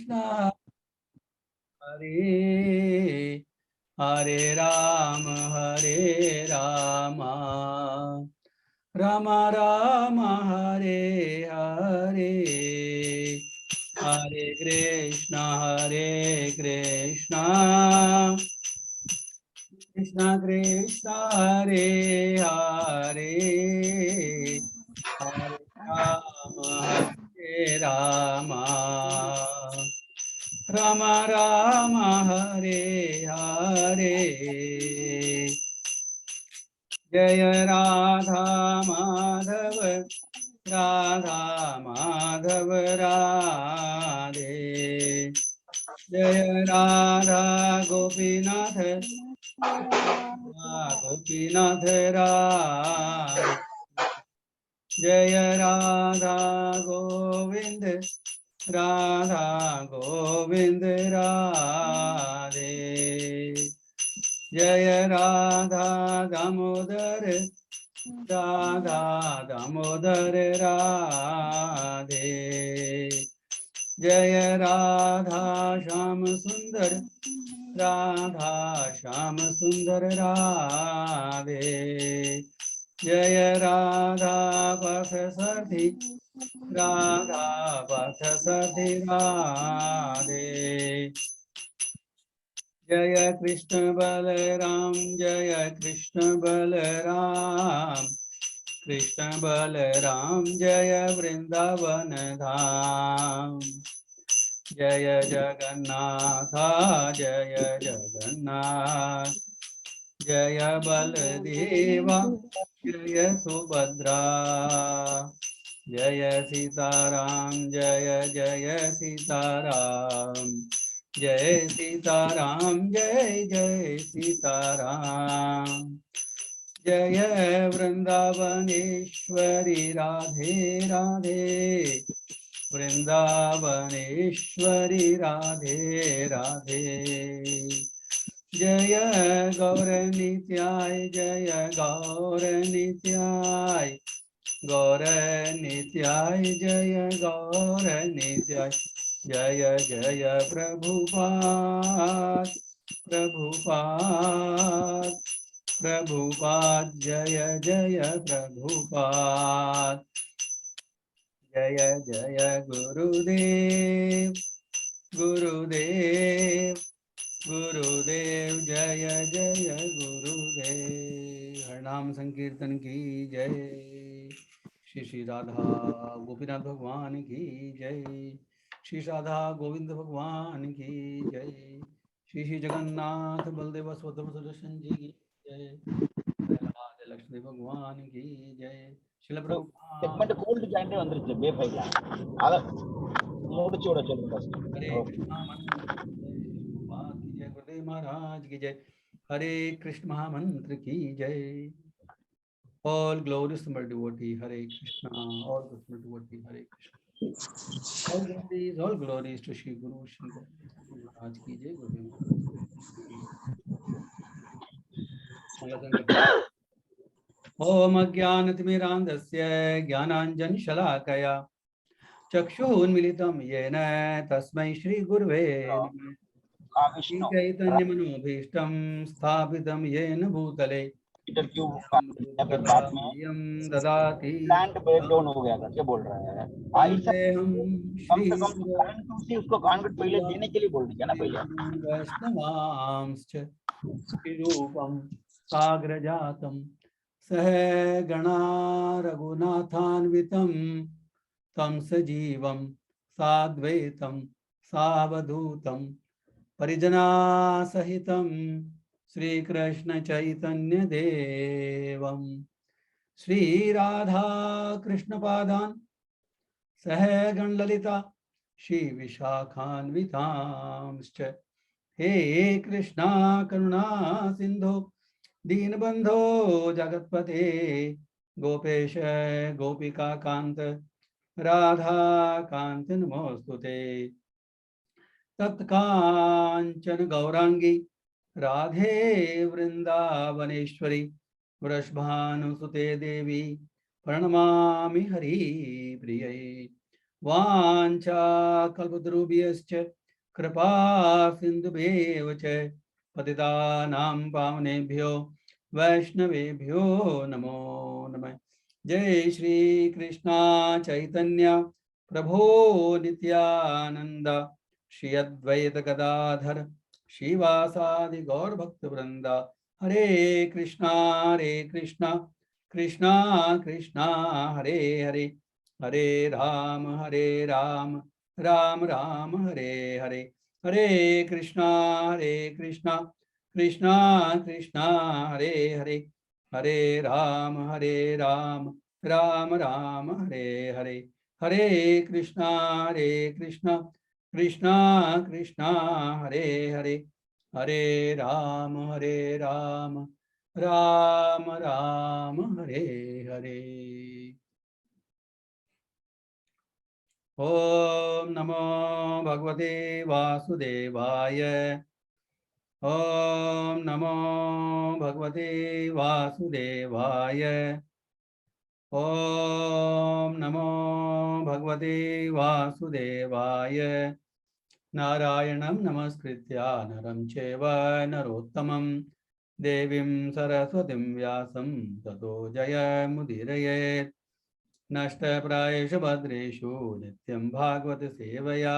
कृष्ण हरे हरे राम राम राम हरे हरे हरे कृष्ण कृष्ण कृष्ण हरे हरे हरे राम राम राम हरे हरे जय राधा माधव राधा माधव राधे जय राधा गोपीनाथ गोपीनाथ राधे जय राधा गोविंद राधा गोविंद राधे जय राधा दामोदर राधा दामोदर राधे जय राधा श्याम सुंदर राधा श्याम सुंदर राधे जय राधा पार्थसारथी राधा पार्थसारथी राधे जय कृष्ण बलराम जय कृष्ण बलराम कृष्ण बलराम जय वृंदावन धाम जय जगन्नाथ जय जगन्नाथ जय बलदेवा जय सुभद्रा जय सीताराम जय जय सीताराम जय सीताराम जय जय सीताराम जय वृंदावनेश्वरी राधे राधे वृंदावनेश्वरी राधे राधे जय गौर नित्याय जय गौर नित्याय गौर नित्याय जय गौर नित्याय जय जय प्रभुपाद प्रभुपाद प्रभुपाद जय जय प्रभुपाद जय जय गुरुदेव गुरुदेव गुरुदेव जय जय गुरुदेव हरिनाम संकीर्तन की जय श्री श्री राधा गोपीनाथ भगवान की जय श्री राधा गोविंद भगवान की जय श्री श्री जगन्नाथ बलदेव स्वतम सुदर्शन जी की जय राधे लक्ष्मी भगवान की जय शिल செக்மெண்ட் கோல்ட் ஜாயிண்டே வந்துருச்சு B5ல அத முடிச்சு விட சொல்லுங்க ஃபர்ஸ்ட் हरे कृष्ण की जय गुरुदेव महाराज की जय हरे कृष्ण महामंत्र की जय All glories to my devotee, Hare Krishna. All glories to my devotee, Hare Krishna. All glories to Shri Guru Shri Maharaj ki jai, Gurudev Maharaj. Om Ajnanatimirandasya Jnananjanशलाकया चक्षुन्मीलितं येन तस्मै श्री गुरुवे नमः चैतन्यमनोभीष्टं स्थापितं येन भूतले ददाति प्लांट ब्रेक डाउन हो गया था क्या बोल रहा है हम कम से कम करंट टू सी उसको कॉन्क्रीट पहले देने के लिए बोल दीजिए ना पहले वैष्णवांश्च रूपं साग्रजातं सह गणा रघुनाथान्वितं तं सजीवं साद्वैतं सावधूतं परिजनासहितं श्रीकृष्ण चैतन्य देवं श्री राधा कृष्ण पादान सह गणललिता श्री विशाखान्वितांश्च हे कृष्णा करुणा सिंधु दीनबंधो जगत्पते गोपेश गोपिका कांत राधा कांत नमोस्तुते तत्कांचन गौरांगी राधे वृंदावनेश्वरी वृषभानुसुते देवी प्रणमामि हरि प्रियै वाञ्छा कल्पतरुभ्यश्च कृपा सिन्धुभ्येव च पतितानां पावनेभ्यो वैष्णवेभ्यो नमो नमः। जय श्री कृष्णा चैतन्य प्रभो नित्यानंद श्री अद्वैत गदाधर श्रीवासादि गौर भक्त वृंद। हरे कृष्णा कृष्णा कृष्णा हरे हरे, हरे राम राम राम हरे हरे। हरे कृष्णा कृष्णा कृष्णा हरे हरे, हरे राम राम राम हरे हरे। हरे कृष्णा कृष्णा कृष्णा हरे हरे, हरे राम राम राम हरे हरे। ओम नमो भगवते वासुदेवाय। ओम नमो भगवते वासुदेवाय। ओम नमो भगवते वासुदेवाय। नारायणं नमस्कृत्य नरं चैव नरोत्तमं देवीं सरस्वतीं व्यासं ततो जयमुदीरयेत्। नष्टप्रायेषु भद्रेषु नित्यं भागवत सेवया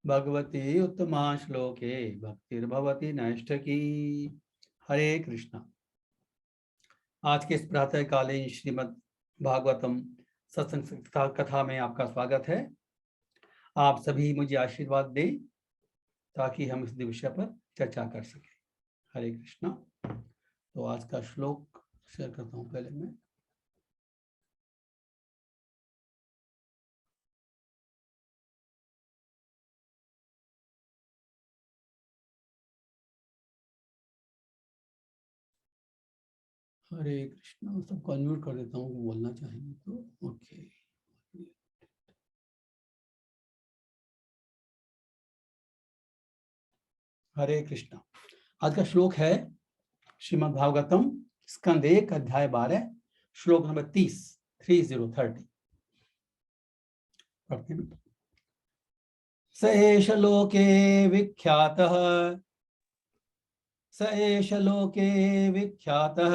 भगवती उत्तमा श्लोके भक्तिर्भवति नैष्ठकी। हरे कृष्णा। आज के इस प्रातःकालीन श्रीमद् भागवतम सत्संग कथा में आपका स्वागत है। आप सभी मुझे आशीर्वाद दें ताकि हम इस विषय पर चर्चा कर सकें। हरे कृष्णा। तो आज का श्लोक शेयर करता हूं पहले मैं। हरे कृष्णा। सबको अनम्यूट कर देता हूँ, बोलना चाहेंगे तो। ओके। हरे कृष्णा। आज का श्लोक है श्रीमद् भागवतम स्कंद 1 अध्याय 12 श्लोक नंबर 30। स एष लोके विख्यातः, स एष लोके विख्यातः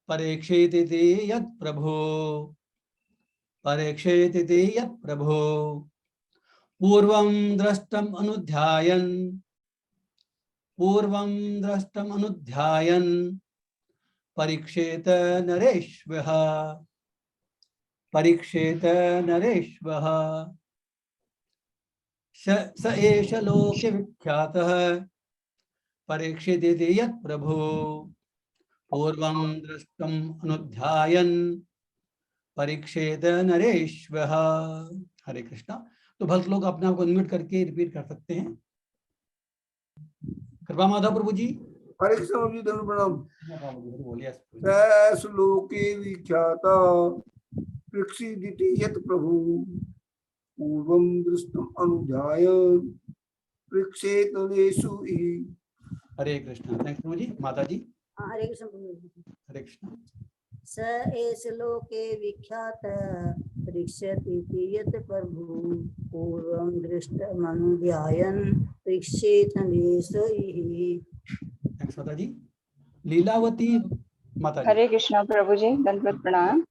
परीक्षितिति यत्प्रभो, परीक्षितिति यत्प्रभो पूर्वं दृष्टम् अनुध्यायन्, पूर्वं दृष्टम् अनुध्यायन् परीक्षेत नरेश्वः, परीक्षेत नरेश्वः। स एष लोके विख्यातः परीक्षितिति यत्प्रभो पूर्वं दृष्टम् अनुध्यायन् परीक्षेत नरेश्वः। हरे कृष्णा। तो भक्त लोग अपने आप को अनम्यूट करके रिपीट कर सकते हैं। कृपा माधव प्रभु जी। हरे कृष्ण जी। धन्य प्रणाम। बोलिए। श्लोके विख्याता परीक्षिदिति यत् प्रभु पूर्वं दृष्टम् अनुध्यायन् परीक्षेत नरेषु हि। हरे कृष्णा। थैंक्स प्रभु जी। माता जी। हरे कृष्ण। हरे कृष्णा। स एष लोके विख्यात परीक्षतीति यत् प्रभु पूर्वं दृष्टमनुध्यायन् परीक्षेत नरेषु हि। थैंक्स माता जी। लीलावती माता जी। हरे कृष्णा प्रभु जी। दंडवत प्रणाम।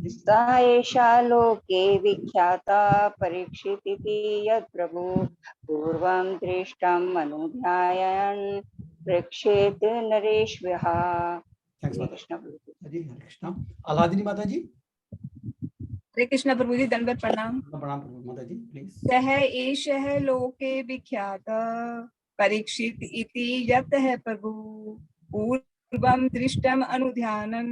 स एषा लोके विख्याता परीक्षितिति यत् प्रभु पूर्वं दृष्टम् अनुध्यायन् परीक्षेत नरेश्वः। थैंक्स हरे माता कृष्णा प्रभु जी। हरे कृष्णा। आलादिनी माता जी। हरे कृष्ण प्रभु जी। दंडवत प्रणाम। प्रणाम प्रभु माता जी प्लीज। सह एषः लोके विख्यात परीक्षित इति यतः प्रभु पूर्वं दृष्टम् अनुध्यानन्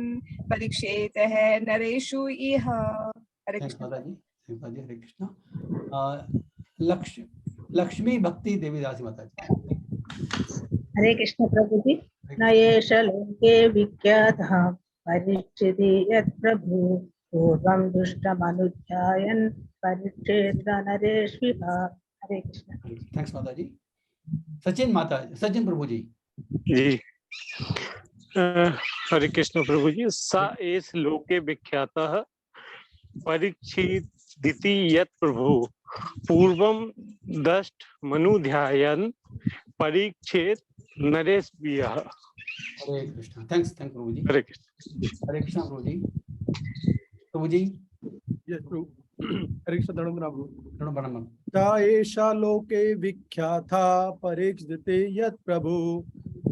परीक्षेतः नरेषु इह। हरे थैंक्स कृष्ण। माता जी। थैंक्स माता जी। हरे कृष्णा। लक्ष्मी भक्ति देवीदासी माता जी। हरे कृष्ण प्रभु जी। न एष लोके विख्यातः परीक्षिति यत् प्रभु पूर्वं दृष्टमनुध्यायन् परीक्षेत नरेश्वः। हरे कृष्ण। थैंक्स माता जी। सचिन माता, सचिन प्रभु जी। जी। हरे कृष्ण प्रभु जी। सा एष लोके विख्यातः परीक्षित दिति यत् प्रभु पूर्वम दष्ट मनुध्यायन परीक्षेत नरेश बिया। हरे कृष्णा। थैंक्स प्रभु जी। हरे कृष्ण। हरे कृष्णा प्रभु जी। प्रभु जी हरे कृष्ण। प्रणम। एषा लोके विख्याता परीक्षिते यत् प्रभु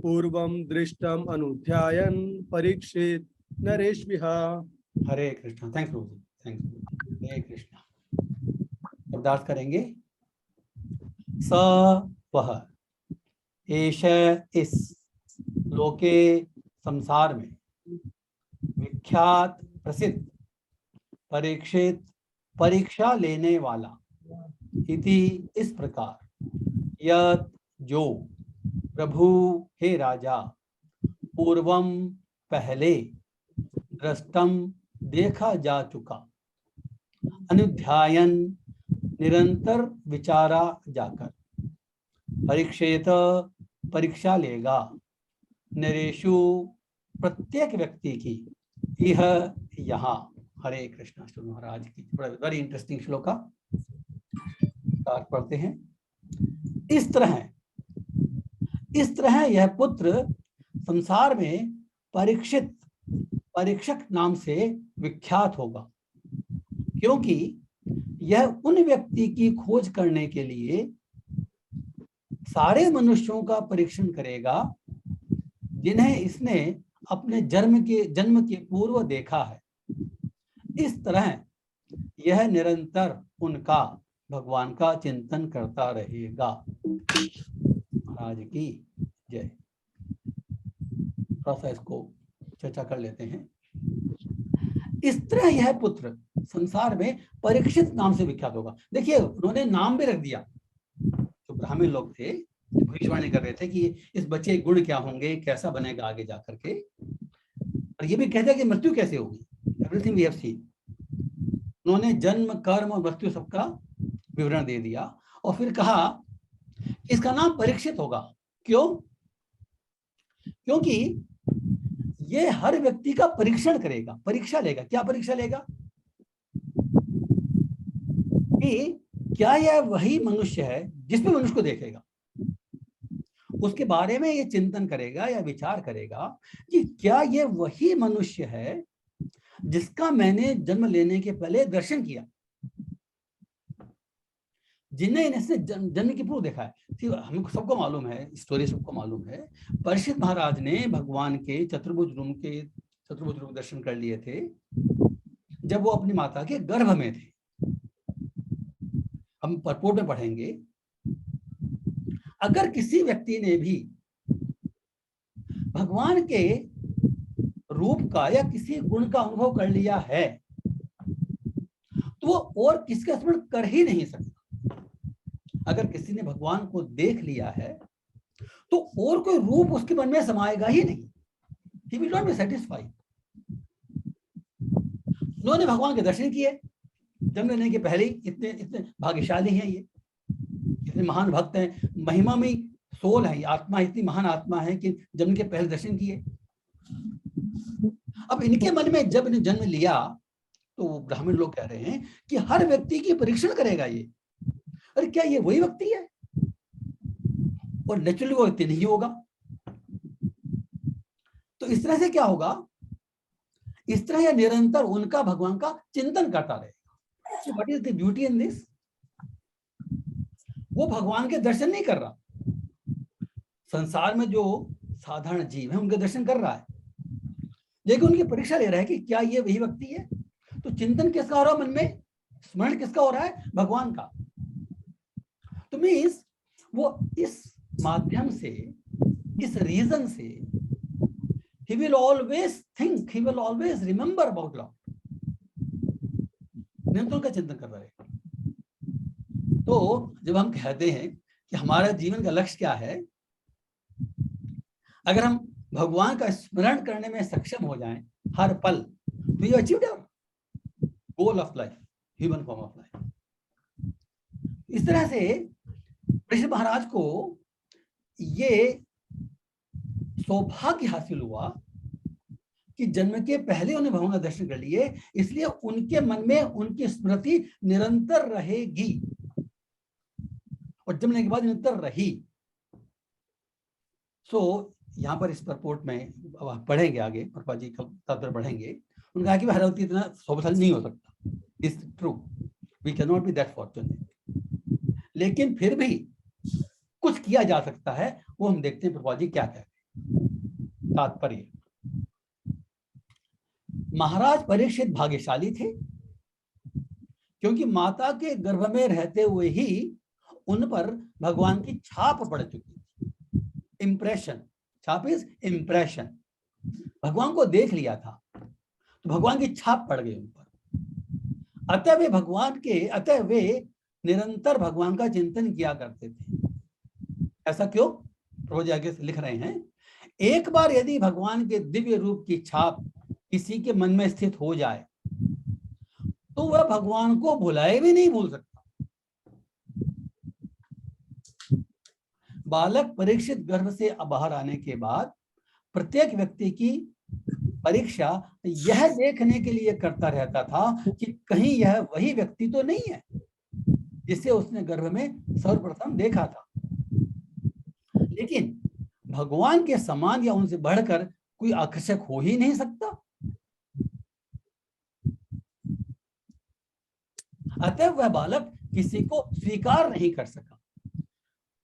पूर्वं दृष्टम अनुध्यायन परीक्षित नरेशभिः। हरे कृष्णा। थैंक्स प्रभु जी। थैंक्स। हरे कृष्णा। शब्दार्थ करेंगे। स वह, एष इस, लोके संसार में, विख्यात प्रसिद्ध, परीक्षित परीक्षा लेने वाला, इति इस प्रकार, यत जो, प्रभु हे राजा, पूर्वम पहले, दृष्टम देखा जा चुका, अनुध्यायन निरंतर विचारा जाकर, परीक्षेत परीक्षा लेगा, नरेशु प्रत्येक व्यक्ति की, यह यहाँ। हरे कृष्णा। श्री महाराज की वेरी इंटरेस्टिंग श्लोका पढ़ते हैं। इस तरह यह पुत्र संसार में परीक्षक नाम से विख्यात होगा, क्योंकि यह उन व्यक्ति की खोज करने के लिए सारे मनुष्यों का परीक्षण करेगा जिन्हें इसने अपने जन्म के पूर्व देखा है। इस तरह यह निरंतर उनका, भगवान का चिंतन करता रहेगा। महाराज की जय। थोड़ा सा इसको चर्चा कर लेते हैं। इस तरह यह पुत्र संसार में परीक्षित नाम से विख्यात होगा। देखिए, उन्होंने नाम भी रख दिया। जो ब्राह्मण लोग थे, भविष्यवाणी कर रहे थे कि इस बच्चे के गुण क्या होंगे, कैसा बनेगा आगे जाकर के, और ये भी कहते हैं कि मृत्यु कैसे होगी। Everything we have seen. उन्होंने जन्म, कर्म और मृत्यु सबका विवरण दे दिया और फिर कहा इसका नाम परीक्षित होगा। क्यों? क्योंकि ये हर व्यक्ति का परीक्षण करेगा, परीक्षा लेगा। क्या परीक्षा लेगा? कि क्या यह वही मनुष्य है, जिसमें मनुष्य को देखेगा, उसके बारे में ये चिंतन करेगा या विचार करेगा कि क्या ये वही मनुष्य है जिसका मैंने जन्म लेने के पहले दर्शन किया, जिन्हें इसने जन्म के पूर्व देखा है। हमको सबको मालूम है, स्टोरी सबको मालूम है। परीक्षित महाराज ने भगवान के चतुर्भुज रूप दर्शन कर लिए थे जब वो अपनी माता के गर्भ में थे। हम परपोर्ट में पढ़ेंगे, अगर किसी व्यक्ति ने भी भगवान के रूप का या किसी गुण का अनुभव कर लिया है तो वो और किसका स्मरण कर ही नहीं सकता। अगर किसी ने भगवान को देख लिया है तो और कोई रूप उसके मन में समाएगा ही नहीं। He will not be satisfied. उन्होंने भगवान के दर्शन किए जन्म लेने के पहले ही। इतने भाग्यशाली हैं ये, इतने महान भक्त हैं, महिमामयी सोल है, आत्मा इतनी महान आत्मा है कि जन्म के पहले दर्शन किए। अब इनके मन में जब इन्हें जन्म लिया तो ब्राह्मण लोग कह रहे हैं कि हर व्यक्ति की परीक्षण करेगा ये। अरे क्या ये वही व्यक्ति है? और नेचुरली वो व्यक्ति नहीं होगा। तो इस तरह से क्या होगा? इस तरह यह निरंतर उनका, भगवान का चिंतन करता रहेगा। So what is the beauty in this? वो भगवान के दर्शन नहीं कर रहा। संसार में जो साधारण जीव है उनके दर्शन कर रहा है, लेकिन उनकी परीक्षा ले रहा है कि क्या ये वही व्यक्ति है। तो चिंतन किसका हो रहा है मन में? स्मरण किसका हो रहा है? भगवान का। तो मीन्स वो इस माध्यम से, इस रीजन से he will always think, he will always remember about Lord. निरंतर का चिंतन कर रहा है। तो जब हम कहते हैं कि हमारा जीवन का लक्ष्य क्या है, अगर हम भगवान का स्मरण करने में सक्षम हो जाएं हर पल, तो you achieved your goal of life, human form of life. इस तरह से परीक्षित महाराज को ये सौभाग्य हासिल हुआ कि जन्म के पहले उन्हें भगवान का दर्शन कर लिए, इसलिए उनके मन में उनकी स्मृति निरंतर रहेगी और जन्मने के बाद निरंतर रही। सो यहाँ पर इस परपोर्ट में अब आप पढ़ेंगे आगे, प्रभुपाद जी कब तात्पर्य पढ़ेंगे, उन्होंने कहा कि हर व्यक्ति इतना सौभाग्यशाली नहीं हो सकता। It's true, we can not be that fortunate, लेकिन फिर भी कुछ किया जा सकता है। वो हम देखते हैं प्रभुपाद जी क्या कहते हैं। तात्पर्य, महाराज परीक्षित भाग्यशाली थे क्योंकि माता के गर्भ में रहते हुए ही उन पर भगवान की छाप पड़ चुकी थी। इंप्रेशन, छाप इज इंप्रेशन। भगवान को देख लिया था तो भगवान की छाप पड़ गई उन पर। अतः वे निरंतर भगवान का चिंतन किया करते थे। ऐसा क्यों? प्रभु जी आगे लिख रहे हैं, एक बार यदि भगवान के दिव्य रूप की छाप किसी के मन में स्थित हो जाए तो वह भगवान को भुलाए भी नहीं भूल सकता। बालक परीक्षित गर्भ से बाहर आने के बाद प्रत्येक व्यक्ति की परीक्षा यह देखने के लिए करता रहता था कि कहीं यह वही व्यक्ति तो नहीं है जिसे उसने गर्भ में सर्वप्रथम देखा था। लेकिन भगवान के समान या उनसे बढ़कर कोई आकर्षक हो ही नहीं सकता। अतः वह बालक किसी को स्वीकार नहीं कर सका।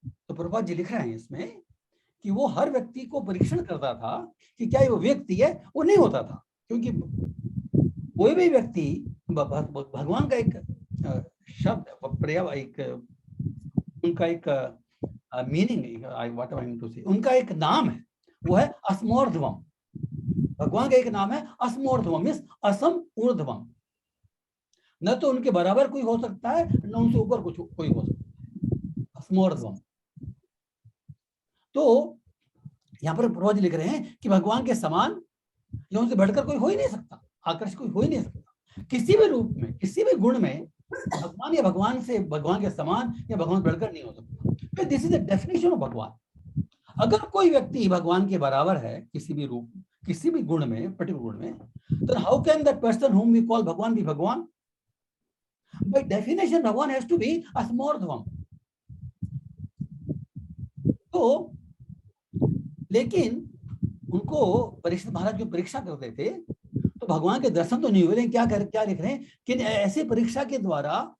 तो प्रभुपाद जी लिख रहे हैं इसमें कि वो हर व्यक्ति को परीक्षण करता था कि क्या ये वो व्यक्ति है। वो नहीं होता था, क्योंकि कोई भी व्यक्ति भगवान का एक शब्द प्रयोग, एक उनका एक meaning, what I mean to say, उनका एक नाम है, वो है असमोर्ध्वम। भगवान का एक नाम है असमोर्ध्वम, मींस असम ऊर्ध्वम। न तो उनके बराबर कोई हो सकता है, न उनसे ऊपर कुछ कोई हो सकता है, असमोर्ध्वम। तो यहाँ पर प्रभु जी लिख रहे हैं कि भगवान के समान या उनसे बढ़कर कोई हो ही नहीं सकता, आकर्षक कोई हो ही नहीं सकता। किसी भी रूप में, किसी भी गुण में भगवान या भगवान से, भगवान के समान या भगवान बढ़कर नहीं हो सकता। This is the definition of भगवान। अगर कोई व्यक्ति भगवान के बराबर है किसी भी रूप, किसी भी गुण में, पर्टिकुलर गुण में, तो how can that person whom we call भगवान be भगवान? By definition, भगवान has to be असमोर्ध्वम। तो लेकिन उनको परीक्षित महाराज जो परीक्षा करते थे तो भगवान के दर्शन तो नहीं हुए, लेकिन क्या लिख रहे हैं कि ऐसी परीक्षा के द्वारा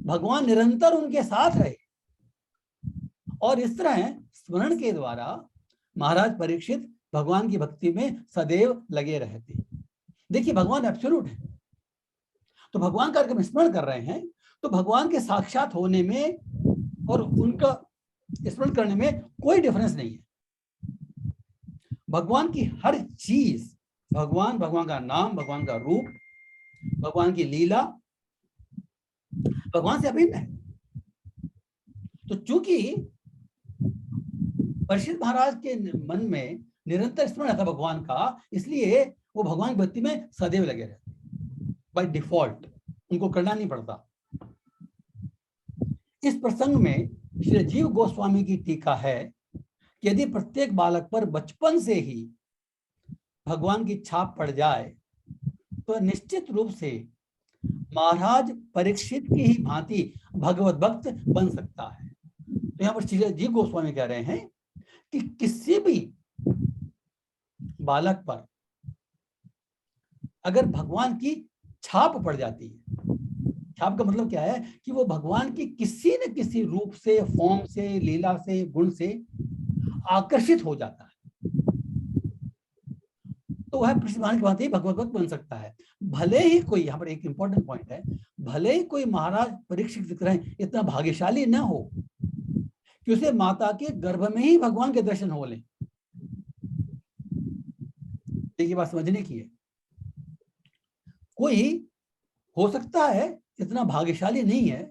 भगवान निरंतर उनके साथ रहे और इस तरह स्मरण के द्वारा महाराज परीक्षित भगवान की भक्ति में सदैव लगे रहते। देखिए, भगवान एब्सोल्यूट है, तो भगवान का हम स्मरण कर रहे हैं तो भगवान के साक्षात होने में और उनका स्मरण करने में कोई डिफरेंस नहीं है। भगवान की हर चीज, भगवान का नाम, भगवान का रूप, भगवान की लीला भगवान से अभिन्न है। तो चूंकि परीक्षित महाराज के मन में निरंतर स्मरण था भगवान का, इसलिए वो भगवान की भक्ति में सदैव लगे रहते बाय डिफॉल्ट, उनको करना नहीं पड़ता। इस प्रसंग में श्री जीव गोस्वामी की टीका है कि यदि प्रत्येक बालक पर बचपन से ही भगवान की छाप पड़ जाए तो निश्चित रूप से महाराज परीक्षित की ही भांति भगवत भक्त बन सकता है। तो यहाँ पर श्री जीव गोस्वामी कह रहे हैं कि किसी भी बालक पर अगर भगवान की छाप पड़ जाती है, छाप का मतलब क्या है कि वो भगवान की किसी न किसी रूप से, फॉर्म से, लीला से, गुण से आकर्षित हो जाता है, तो वह पृष्ठभूमि की बात ही भगवत भक्त बन सकता है। भले ही कोई, यहाँ पर एक इंपॉर्टेंट पॉइंट है, भले ही कोई महाराज परीक्षित की तरह इतना भाग्यशाली न हो कि उसे माता के गर्भ में ही भगवान के दर्शन हो लें। ये बात समझने की है। कोई हो सकता है इतना भाग्यशाली नहीं है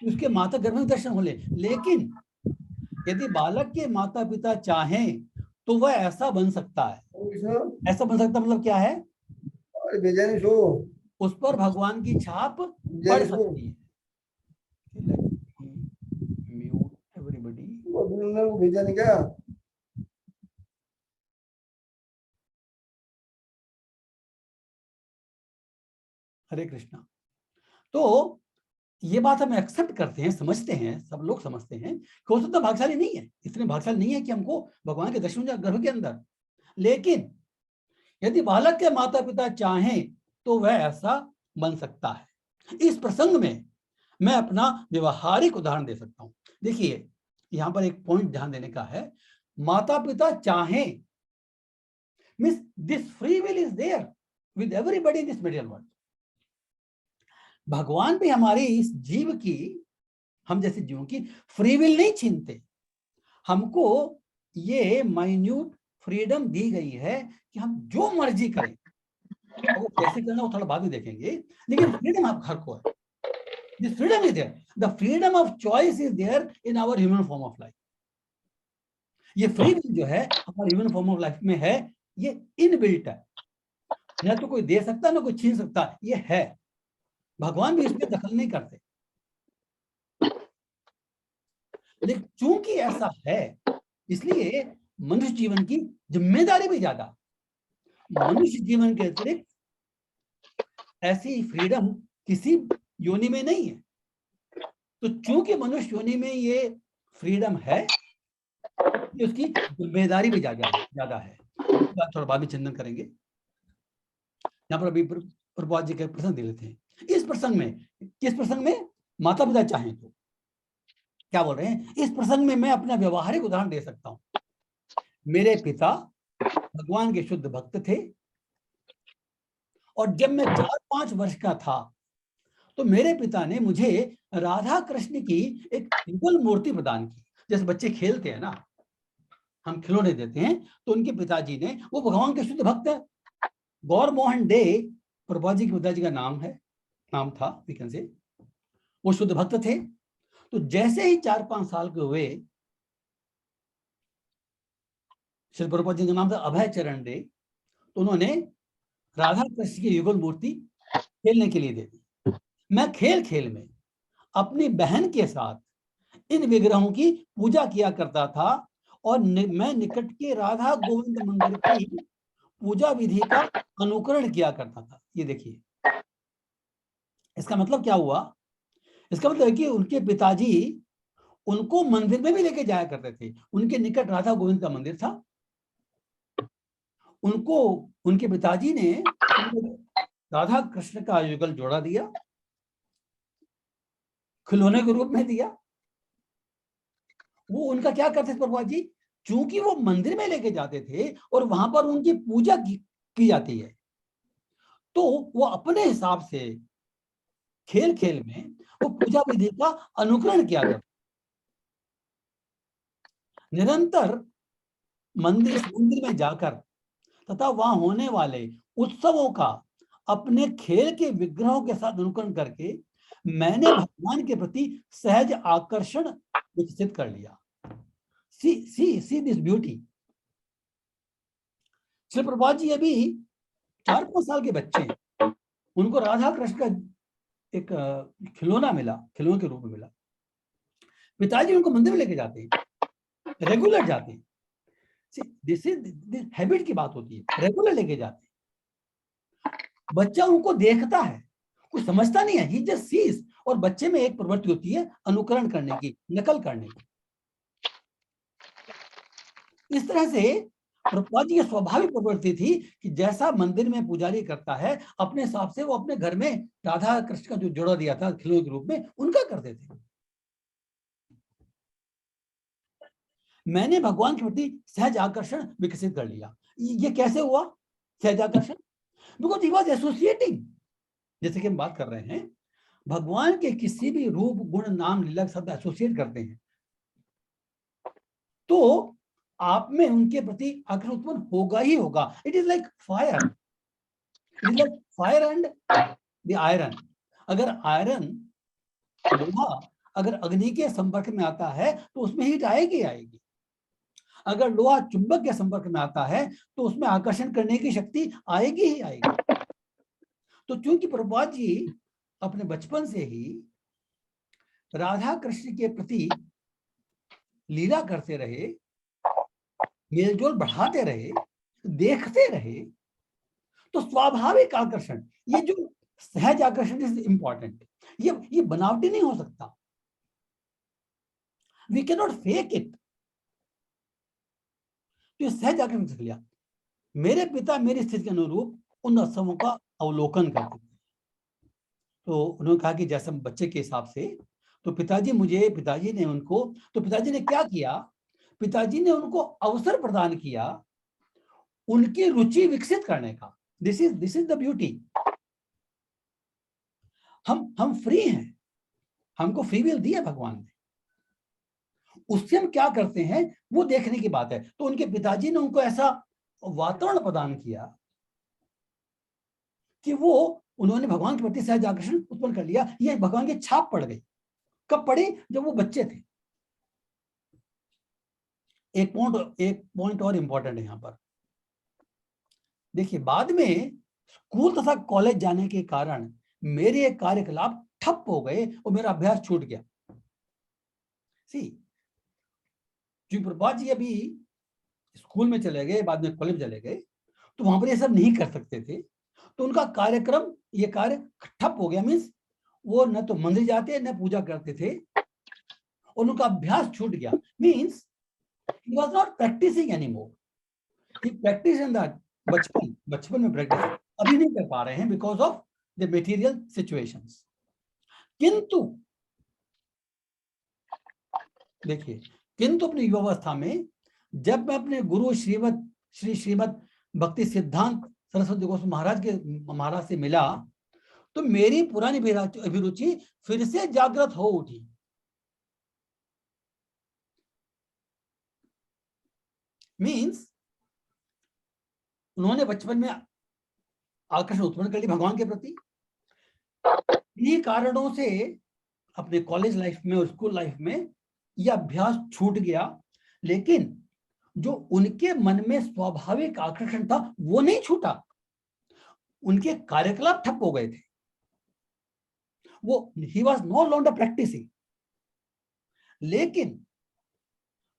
उसके माता गर्भ में दर्शन हो ले, लेकिन यदि बालक के माता पिता चाहें तो वह ऐसा बन सकता है। ऐसा बन सकता मतलब क्या है? उस पर भगवान की छाप पड़ सकती है। Mute everybody. भेजा नहीं क्या? हरे कृष्णा। तो ये बात हम एक्सेप्ट करते हैं, समझते हैं, सब लोग समझते हैं कि वो तो भाग्यशाली नहीं है, इतने भाग्यशाली नहीं है कि हमको भगवान के दर्शन हो जाए गर्भ के अंदर। लेकिन यदि बालक के माता पिता चाहें तो वह ऐसा बन सकता है। इस प्रसंग में मैं अपना व्यवहारिक उदाहरण दे सकता हूं। देखिए यहां पर एक पॉइंट ध्यान देने का है, माता पिता चाहें means this free will is there with everybody in this material world. भगवान भी हमारे इस जीव की, हम जैसे जीवों की फ्री विल नहीं छीनते। हमको ये माइन्यूट फ्रीडम दी गई है कि हम जो मर्जी करें। वो कैसे करना वो थोड़ा बाद में देखेंगे, लेकिन फ्रीडम आप हर को है। This freedom is there, the freedom of choice is there in our human form of life. ये फ्रीडम जो है हमारे ह्यूमन फॉर्म ऑफ लाइफ में है, ये इनबिल्ट है, ना तो कोई दे सकता ना कोई छीन सकता, ये है। भगवान भी इसमें दखल नहीं करते। लेकिन चूंकि ऐसा है इसलिए मनुष्य जीवन की जिम्मेदारी भी ज्यादा। मनुष्य जीवन के अतिरिक्त ऐसी फ्रीडम किसी योनि में नहीं है। तो चूंकि मनुष्य योनि में ये फ्रीडम है, उसकी जिम्मेदारी भी ज्यादा है। थोड़ा बाद में चिंतन करेंगे। यहाँ पर अभी प्रभुपाद जी के प्रसंग दे लेते हैं। इस प्रसंग में, किस प्रसंग में? माता पिता चाहें तो क्या बोल रहे हैं? इस प्रसंग में मैं अपना व्यवहारिक उदाहरण दे सकता हूं। मेरे पिता भगवान के शुद्ध भक्त थे और जब मैं 4-5 वर्ष का था तो मेरे पिता ने मुझे राधा कृष्ण की एक युगल मूर्ति प्रदान की। जैसे बच्चे खेलते हैं ना, हम खिलौने देते हैं, तो उनके पिताजी ने, वो भगवान के शुद्ध भक्त है, गौर मोहन डे प्रभुपाद जी के पिताजी का नाम था, वी कैन से, वो शुद्ध भक्त थे। तो जैसे ही 4-5 साल के हुए, श्री प्रभुपाद जी का नाम था अभय चरण डे, तो उन्होंने राधा कृष्ण की युगल मूर्ति खेलने के लिए दे दी। मैं खेल खेल में अपनी बहन के साथ इन विग्रहों की पूजा किया करता था और मैं निकट के राधा गोविंद मंदिर की पूजा विधि का अनुकरण किया करता था। ये देखिए, इसका मतलब क्या हुआ? इसका मतलब है कि उनके पिताजी उनको मंदिर में भी लेके जाया करते थे। उनके निकट राधा गोविंद का मंदिर था, उनको उनके पिताजी ने राधा कृष्ण का युगल जोड़ा दिया, खिलौने के रूप में दिया। वो उनका क्या करते थे प्रभुपाद जी? चूंकि वो मंदिर में लेके जाते थे और वहां पर उनकी पूजा की जाती है, तो वो अपने हिसाब से खेल खेल में वो पूजा विधि का अनुकरण किया करते। निरंतर मंदिर में जाकर तथा वहां होने वाले उत्सवों का अपने खेल के विग्रहों के साथ अनुकरण करके मैंने भगवान के प्रति सहज आकर्षण विकसित कर लिया। See this beauty. Shri Prabhupada ji अभी 4-5 साल के बच्चे हैं, उनको राधा कृष्ण का एक खिलौना मिला, खिलौने के रूप में मिला। पिताजी उनको मंदिर में लेके जाते हैं, रेगुलर जाते हैं। दिस हैबिट की बात होती है, रेगुलर लेके जाते हैं। बच्चा उनको देखता है, कुछ समझता नहीं है, ही जस्ट सीज। और बच्चे में एक प्रवृत्ति होती है अनुकरण करने की, नकल करने की। इस तरह से प्रभुपाद जी की स्वाभाविक प्रवृत्ति थी कि जैसा मंदिर में पुजारी करता है, अपने हिसाब से वो अपने घर में राधा कृष्ण का जो जोड़ा दिया था खिलौने के रूप में, उनका करते थे। मैंने भगवान के प्रति सहज आकर्षण विकसित कर लिया। ये कैसे हुआ सहज आकर्षण? Because he was associating. जैसे कि हम बात कर रहे हैं, भगवान के किसी भी रूप गुण नाम लीला शब्द एसोसिएट करते हैं तो आप में उनके प्रति आकर्षण उत्पन्न होगा ही होगा। It is like fire, it is like fire and the iron. अगर आयरन, लोहा अगर अग्नि के संपर्क में आता है तो उसमें हीट आएगी आएगी। अगर लोहा चुंबक के संपर्क में आता है तो उसमें आकर्षण करने की शक्ति आएगी ही आएगी। तो चूंकि प्रभुपाद जी अपने बचपन से ही राधा कृष्ण के प्रति लीला करते रहे, मेलजोल बढ़ाते रहे, देखते रहे, तो स्वाभाविक आकर्षण, ये जो सहज आकर्षण इज इंपॉर्टेंट। ये बनावटी नहीं हो सकता, we can not fake it. तो ये सहज आकर्षण सीख लिया। मेरे पिता मेरी स्थिति के अनुरूप उन उत्सवों का अवलोकन करते थे। तो उन्होंने कहा कि जैसे बच्चे के हिसाब से, तो पिताजी ने क्या किया, पिताजी ने उनको अवसर प्रदान किया उनकी रुचि विकसित करने का। This is the beauty. हम फ्री हैं, हमको फ्री विल दिया भगवान ने, उससे हम क्या करते हैं वो देखने की बात है। तो उनके पिताजी ने उनको ऐसा वातावरण प्रदान किया कि उन्होंने भगवान के प्रति सहज आकर्षण उत्पन्न कर लिया। ये भगवान की छाप पड़ गई। कब पड़ी? जब वो बच्चे थे। एक पॉइंट और इंपॉर्टेंट है यहां पर। देखिए, बाद में स्कूल तथा कॉलेज जाने के कारण मेरे कार्यकलाप ठप हो गए और मेरा अभ्यास छूट गया। जी प्रभुपाद जी अभी स्कूल में चले गए, बाद में कॉलेज चले गए, तो वहां पर ये सब नहीं कर सकते थे। तो उनका कार्यक्रम, ये कार्य ठप हो गया। मीन्स वो न तो मंदिर जाते न पूजा करते थे और उनका अभ्यास छूट गया। Means he was not practicing anymore. He practiced in the बचपन में प्रैक्टिस अभी नहीं कर पा रहे हैं because of the material situations. किंतु देखिए, किंतु अपनी युवावस्था में जब मैं अपने गुरु श्रीमद भक्ति सिद्धांत सरस्वती गोस्वामी महाराज से मिला, तो मेरी पुरानी अभिरुचि फिर से जागृत हो उठी। मीन्स उन्होंने बचपन में आकर्षण उत्पन्न कर ली भगवान के प्रति। इन्हीं कारणों से अपने कॉलेज लाइफ में और स्कूल लाइफ में यह अभ्यास छूट गया, लेकिन जो उनके मन में स्वाभाविक आकर्षण था वो नहीं छूटा। उनके कार्यकलाप ठप हो गए थे। he was no longer practicing, लेकिन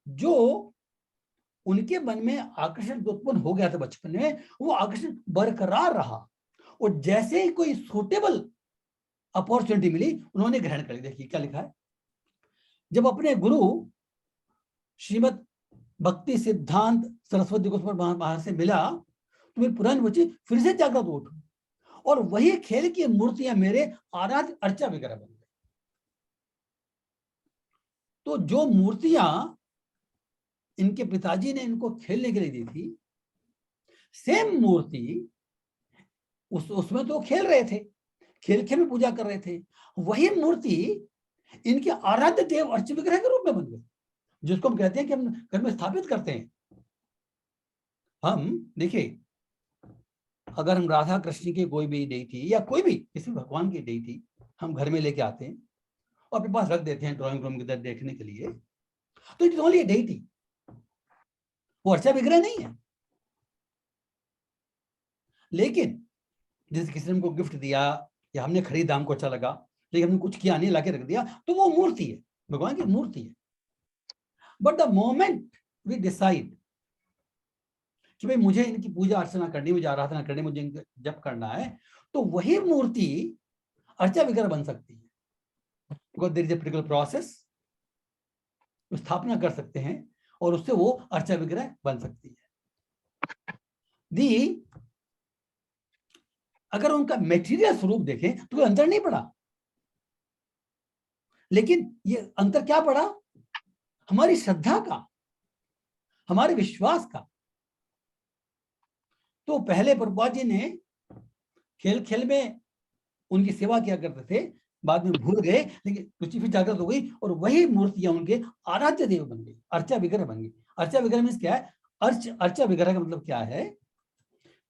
जो उनके मन में आकर्षण उत्पन्न हो गया था बचपन में, वो आकर्षण बरकरार रहा और जैसे ही कोई सूटेबल अपॉर्चुनिटी मिली उन्होंने ग्रहण कर ली। देखिए क्या लिखा है, जब अपने गुरु श्रीमद भक्ति सिद्धांत सरस्वती गोस्वामी महाराज से मिला तो मेरी पुरानी रुचि फिर से जागृत उठी और वही खेल की मूर्तियां मेरे आराध्य अर्चा विग्रह बन गई। तो जो मूर्तियां इनके पिताजी ने इनको खेलने के लिए दी थी, सेम मूर्ति उसमें तो खेल रहे थे, खेल में पूजा कर रहे थे, वही मूर्ति इनके आराध्य देव अर्च विग्रह के रूप में बन गई, जिसको हम कहते हैं कि हम घर में स्थापित करते हैं। हम देखिए, अगर हम राधा कृष्ण की कोई भी देवी या कोई भी किसी भगवान की देवी हम घर में लेके आते हैं और अपने पास रख देते हैं ड्राइंग रूम के अंदर देखने के लिए, तो it is only a deity, वो अर्चा विग्रह नहीं है। लेकिन जैसे किसी ने हमको गिफ्ट दिया या हमने खरीदा, हमको अच्छा लगा, लेकिन हमने कुछ किया नहीं, लाके रख दिया, तो वो मूर्ति है, भगवान की मूर्ति है। But the moment we decide कि भाई मुझे इनकी पूजा अर्चना करनी, मुझे आराधना करनी, मुझे इनका जप करना है, तो वही मूर्ति अर्चा विग्रह बन सकती है। Because there is a particular process, स्थापना कर सकते हैं और उससे वो अर्चा विग्रह बन सकती है। अगर उनका मेटीरियल स्वरूप देखें तो कोई अंतर नहीं पड़ा, लेकिन ये अंतर क्या पड़ा, हमारी श्रद्धा का, हमारे विश्वास का। तो पहले प्रभुपाद जी ने खेल में उनकी सेवा किया करते थे, बाद में भूल गए, लेकिन रुचि फिर जागृत हो गई और वही मूर्तियां उनके आराध्य देव बन गई, अर्चा विग्रह बन गई। अर्चा विग्रह मीन्स क्या है? अर्चा विग्रह का मतलब क्या है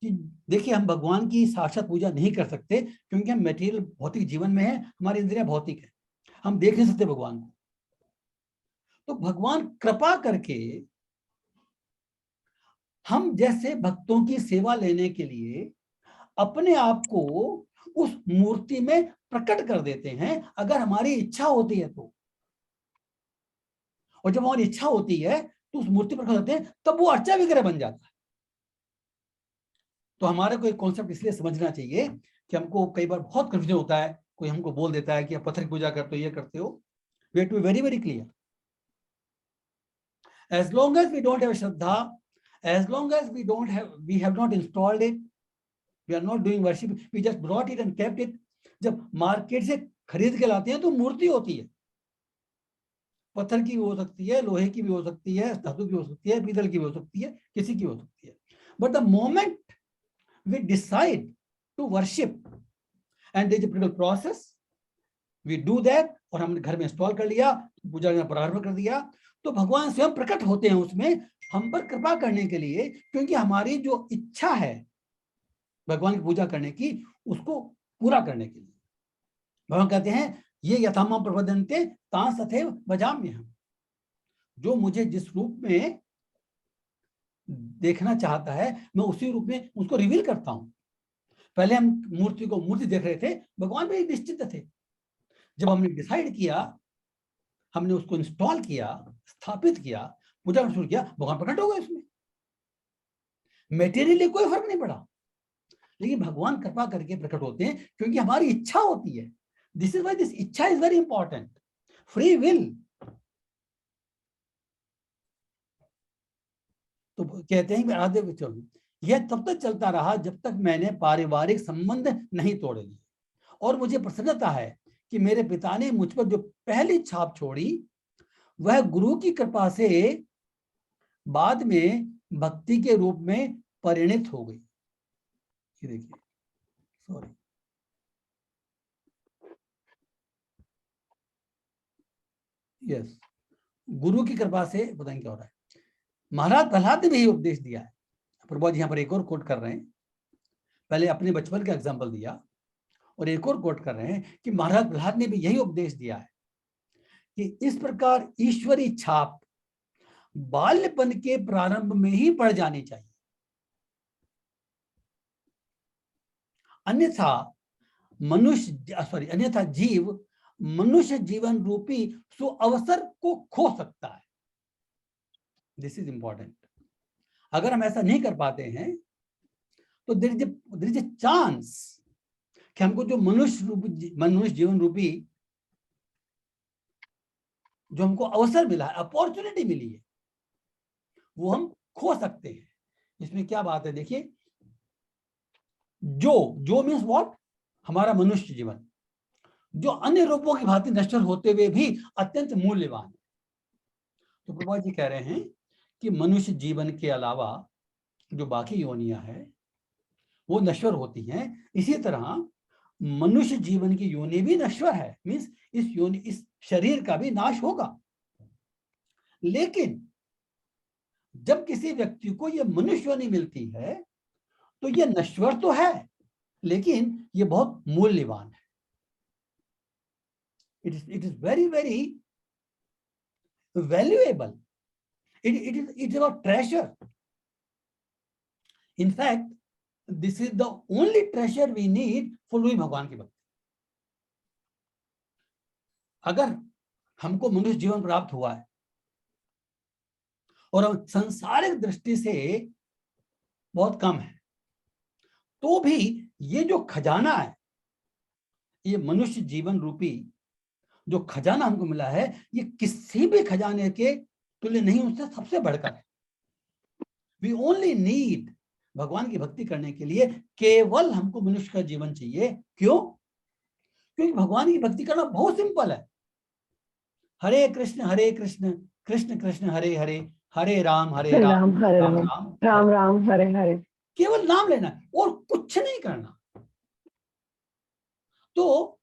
कि देखिए, हम भगवान की साक्षात पूजा नहीं कर सकते क्योंकि हम मटेरियल भौतिक जीवन में है, हमारी इंद्रियां भौतिक है, हम देख नहीं सकते भगवान को। तो भगवान कृपा करके हम जैसे भक्तों की सेवा लेने के लिए अपने आप को उस मूर्ति में प्रकट कर देते हैं, अगर हमारी इच्छा होती है तो। और जब हमारी इच्छा होती है तो उस मूर्ति पर करते हैं, तब वो अर्चा विग्रह बन जाता है। तो हमारे को एक कॉन्सेप्ट इसलिए समझना चाहिए कि हमको कई बार बहुत कंफ्यूजन होता है, कोई हमको बोल देता है कि आप पत्थर की पूजा करते हो, ये करते हो। We have to be very very clear. As long as we don't have Shraddha, as long as we have not installed it, we are not doing worship, we just brought it and kept it. जब market से खरीद के लाते हैं तो मूर्ति होती है, पत्थर की भी हो सकती है, लोहे की भी हो सकती है, धातु की हो सकती है, पीतल की भी हो सकती है, किसी की हो सकती है। But the moment we decide to worship and there is a particular process, we do that, और हमने घर में इंस्टॉल कर लिया, पूजा करना प्रारंभ कर दिया, तो भगवान स्वयं प्रकट होते हैं उसमें हम पर कृपा करने के लिए, क्योंकि हमारी जो इच्छा है भगवान की पूजा करने की, उसको पूरा करने के लिए। भगवान कहते हैं ये यथामम प्रपद्यन्ते तां तथैव भजाम्यहम्, जो मुझे जिस रूप में देखना चाहता है मैं उसी रूप में उसको रिवील करता हूं। पहले हम मूर्ति देख रहे थे, भगवान भी निश्चित थे। जब हमने डिसाइड किया, हमने उसको इंस्टॉल किया, स्थापित किया, पूजा शुरू किया, भगवान प्रकट हो गए उसमें। मेटेरियली कोई फर्क नहीं पड़ा, लेकिन भगवान कृपा करके प्रकट होते हैं क्योंकि हमारी इच्छा होती है। दिस इज व्हाई दिस इच्छा is very important, free will. तो कहते हैं आधे बच्चों, यह तब तक चलता रहा जब तक मैंने पारिवारिक संबंध नहीं तोड़े लिए, और मुझे प्रसन्नता है कि मेरे पिता ने मुझ पर जो पहली छाप छोड़ी वह गुरु की कृपा से बाद में भक्ति के रूप में परिणित हो गई। ये देखिए, सॉरी, यस, गुरु की कृपा से पता नहीं क्या हो रहा है। महाराज प्रहलाद ने भी यही उपदेश दिया है। प्रभु जी यहाँ पर एक और कोट कर रहे हैं, पहले अपने बचपन का एग्जाम्पल दिया और एक और कोट कर रहे हैं कि महाराज प्रहलाद ने भी यही उपदेश दिया है कि इस प्रकार ईश्वरी छाप बाल्यपन के प्रारंभ में ही पड़ जानी चाहिए, अन्यथा जीव मनुष्य जीवन रूपी सुअवसर को खो सकता है। This is important. अगर हम ऐसा नहीं कर पाते हैं तो देयर इज ए चांस कि हमको जो मनुष्य जीवन रूपी जो हमको अवसर मिला है, अपॉर्चुनिटी मिली है, वो हम खो सकते हैं। इसमें क्या बात है, देखिए, जो मीन्स व्हाट, हमारा मनुष्य जीवन जो अन्य रूपों की भांति नश्वर होते हुए भी अत्यंत मूल्यवान है। तो प्रभु जी कह रहे हैं कि मनुष्य जीवन के अलावा जो बाकी योनियां हैं वो नश्वर होती हैं, इसी तरह मनुष्य जीवन की योनि भी नश्वर है, मीन्स इस शरीर का भी नाश होगा। लेकिन जब किसी व्यक्ति को यह मनुष्य योनि मिलती है तो यह नश्वर तो है लेकिन यह बहुत मूल्यवान है। It is very very valuable. It is a treasure. In fact, this is the only treasure we need for doing भगवान की भक्ति। अगर हमको मनुष्य जीवन प्राप्त हुआ है और हम सांसारिक दृष्टि से बहुत कम है, तो भी ये जो खजाना है, ये मनुष्य जीवन रूपी जो खजाना हमको मिला है, ये किसी भी खजाने के तुल्य नहीं, उससे सबसे बढ़कर है। वी ओनली नीड, भगवान की भक्ति करने के लिए केवल हमको मनुष्य का जीवन चाहिए। क्यों? क्योंकि भगवान की भक्ति करना बहुत सिंपल है। हरे कृष्ण कृष्ण कृष्ण हरे हरे, हरे राम हरे राम राम राम हरे हरे। केवल नाम लेना है और कुछ नहीं करना। तो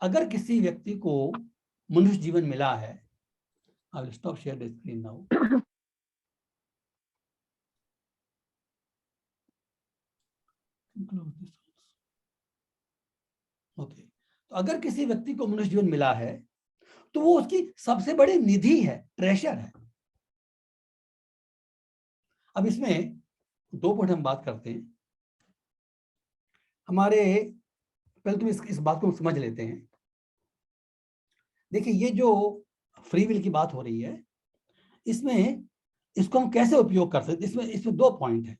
अगर किसी व्यक्ति को मनुष्य जीवन मिला है, I will stop share the screen now. Okay, तो अगर किसी व्यक्ति को मनुष्य जीवन मिला है तो वो उसकी सबसे बड़ी निधि है, ट्रेजर है। अब इसमें दो पॉइंट हम बात करते हैं। हमारे पहले तो इस बात को समझ लेते हैं। देखिए, ये जो फ्री विल की बात हो रही है, इसमें इसको हम कैसे उपयोग कर सकते हैं, इसमें दो पॉइंट है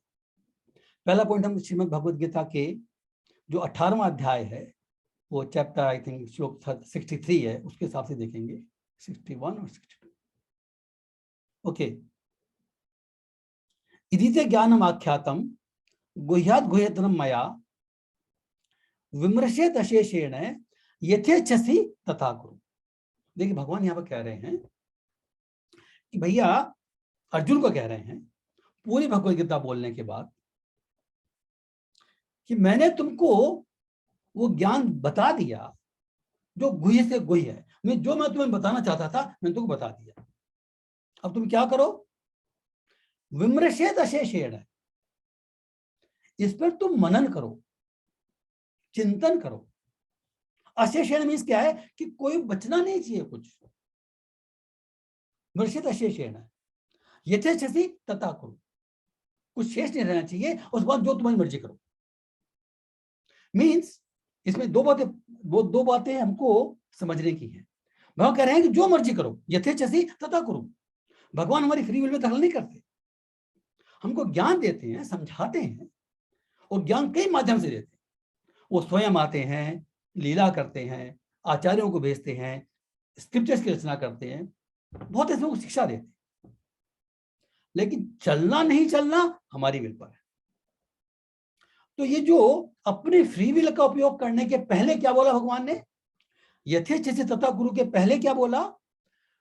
पहला पॉइंट हम श्रीमद् भगवद गीता के जो 18वां अध्याय है, वो चैप्टर आई थिंक श्लोक 63 है, उसके हिसाब से देखेंगे, 61 और 62। ओके। इदिते ज्ञानम आख्यातम गुह्यात गुह्यतरम मया विमर्शेत अशेषेण यथेच्छसि तथा कुरु। देखिए भगवान यहाँ पर कह रहे हैं कि भैया, अर्जुन को कह रहे हैं पूरी भगवद गीता बोलने के बाद कि मैंने तुमको वो ज्ञान बता दिया जो गुह्य से गुह्य है। मैं तुम्हें बताना चाहता था मैंने तुमको बता दिया। अब तुम क्या करो? विमर्शेत अशेषेण, इस पर तुम मनन करो, चिंतन करो। अशेषेण मीन्स क्या है कि कोई बचना नहीं चाहिए कुछ। विमर्शेत अशेषेण यथेच्छसि तथा कुरु, कुछ शेष नहीं रहना चाहिए। उस बाद जो तुम्हारी मर्जी करो। मीन्स इसमें दो बातें हमको समझने की है। भगवान कह रहे हैं कि जो मर्जी करो, यथेच्छसि तथा कुरु। भगवान हमारी फ्री विल में दखल नहीं करते, हमको ज्ञान देते हैं, समझाते हैं, और ज्ञान कई माध्यम से देते हैं। वो स्वयं आते हैं, लीला करते हैं, आचार्यों को भेजते हैं, स्क्रिप्चर्स की रचना करते हैं, बहुत ऐसे को शिक्षा देते हैं। लेकिन चलना नहीं चलना हमारी विल पर है। तो ये जो अपने फ्री विल का उपयोग करने के पहले क्या बोला भगवान ने? यथेच्छसि तथा गुरु के पहले क्या बोला?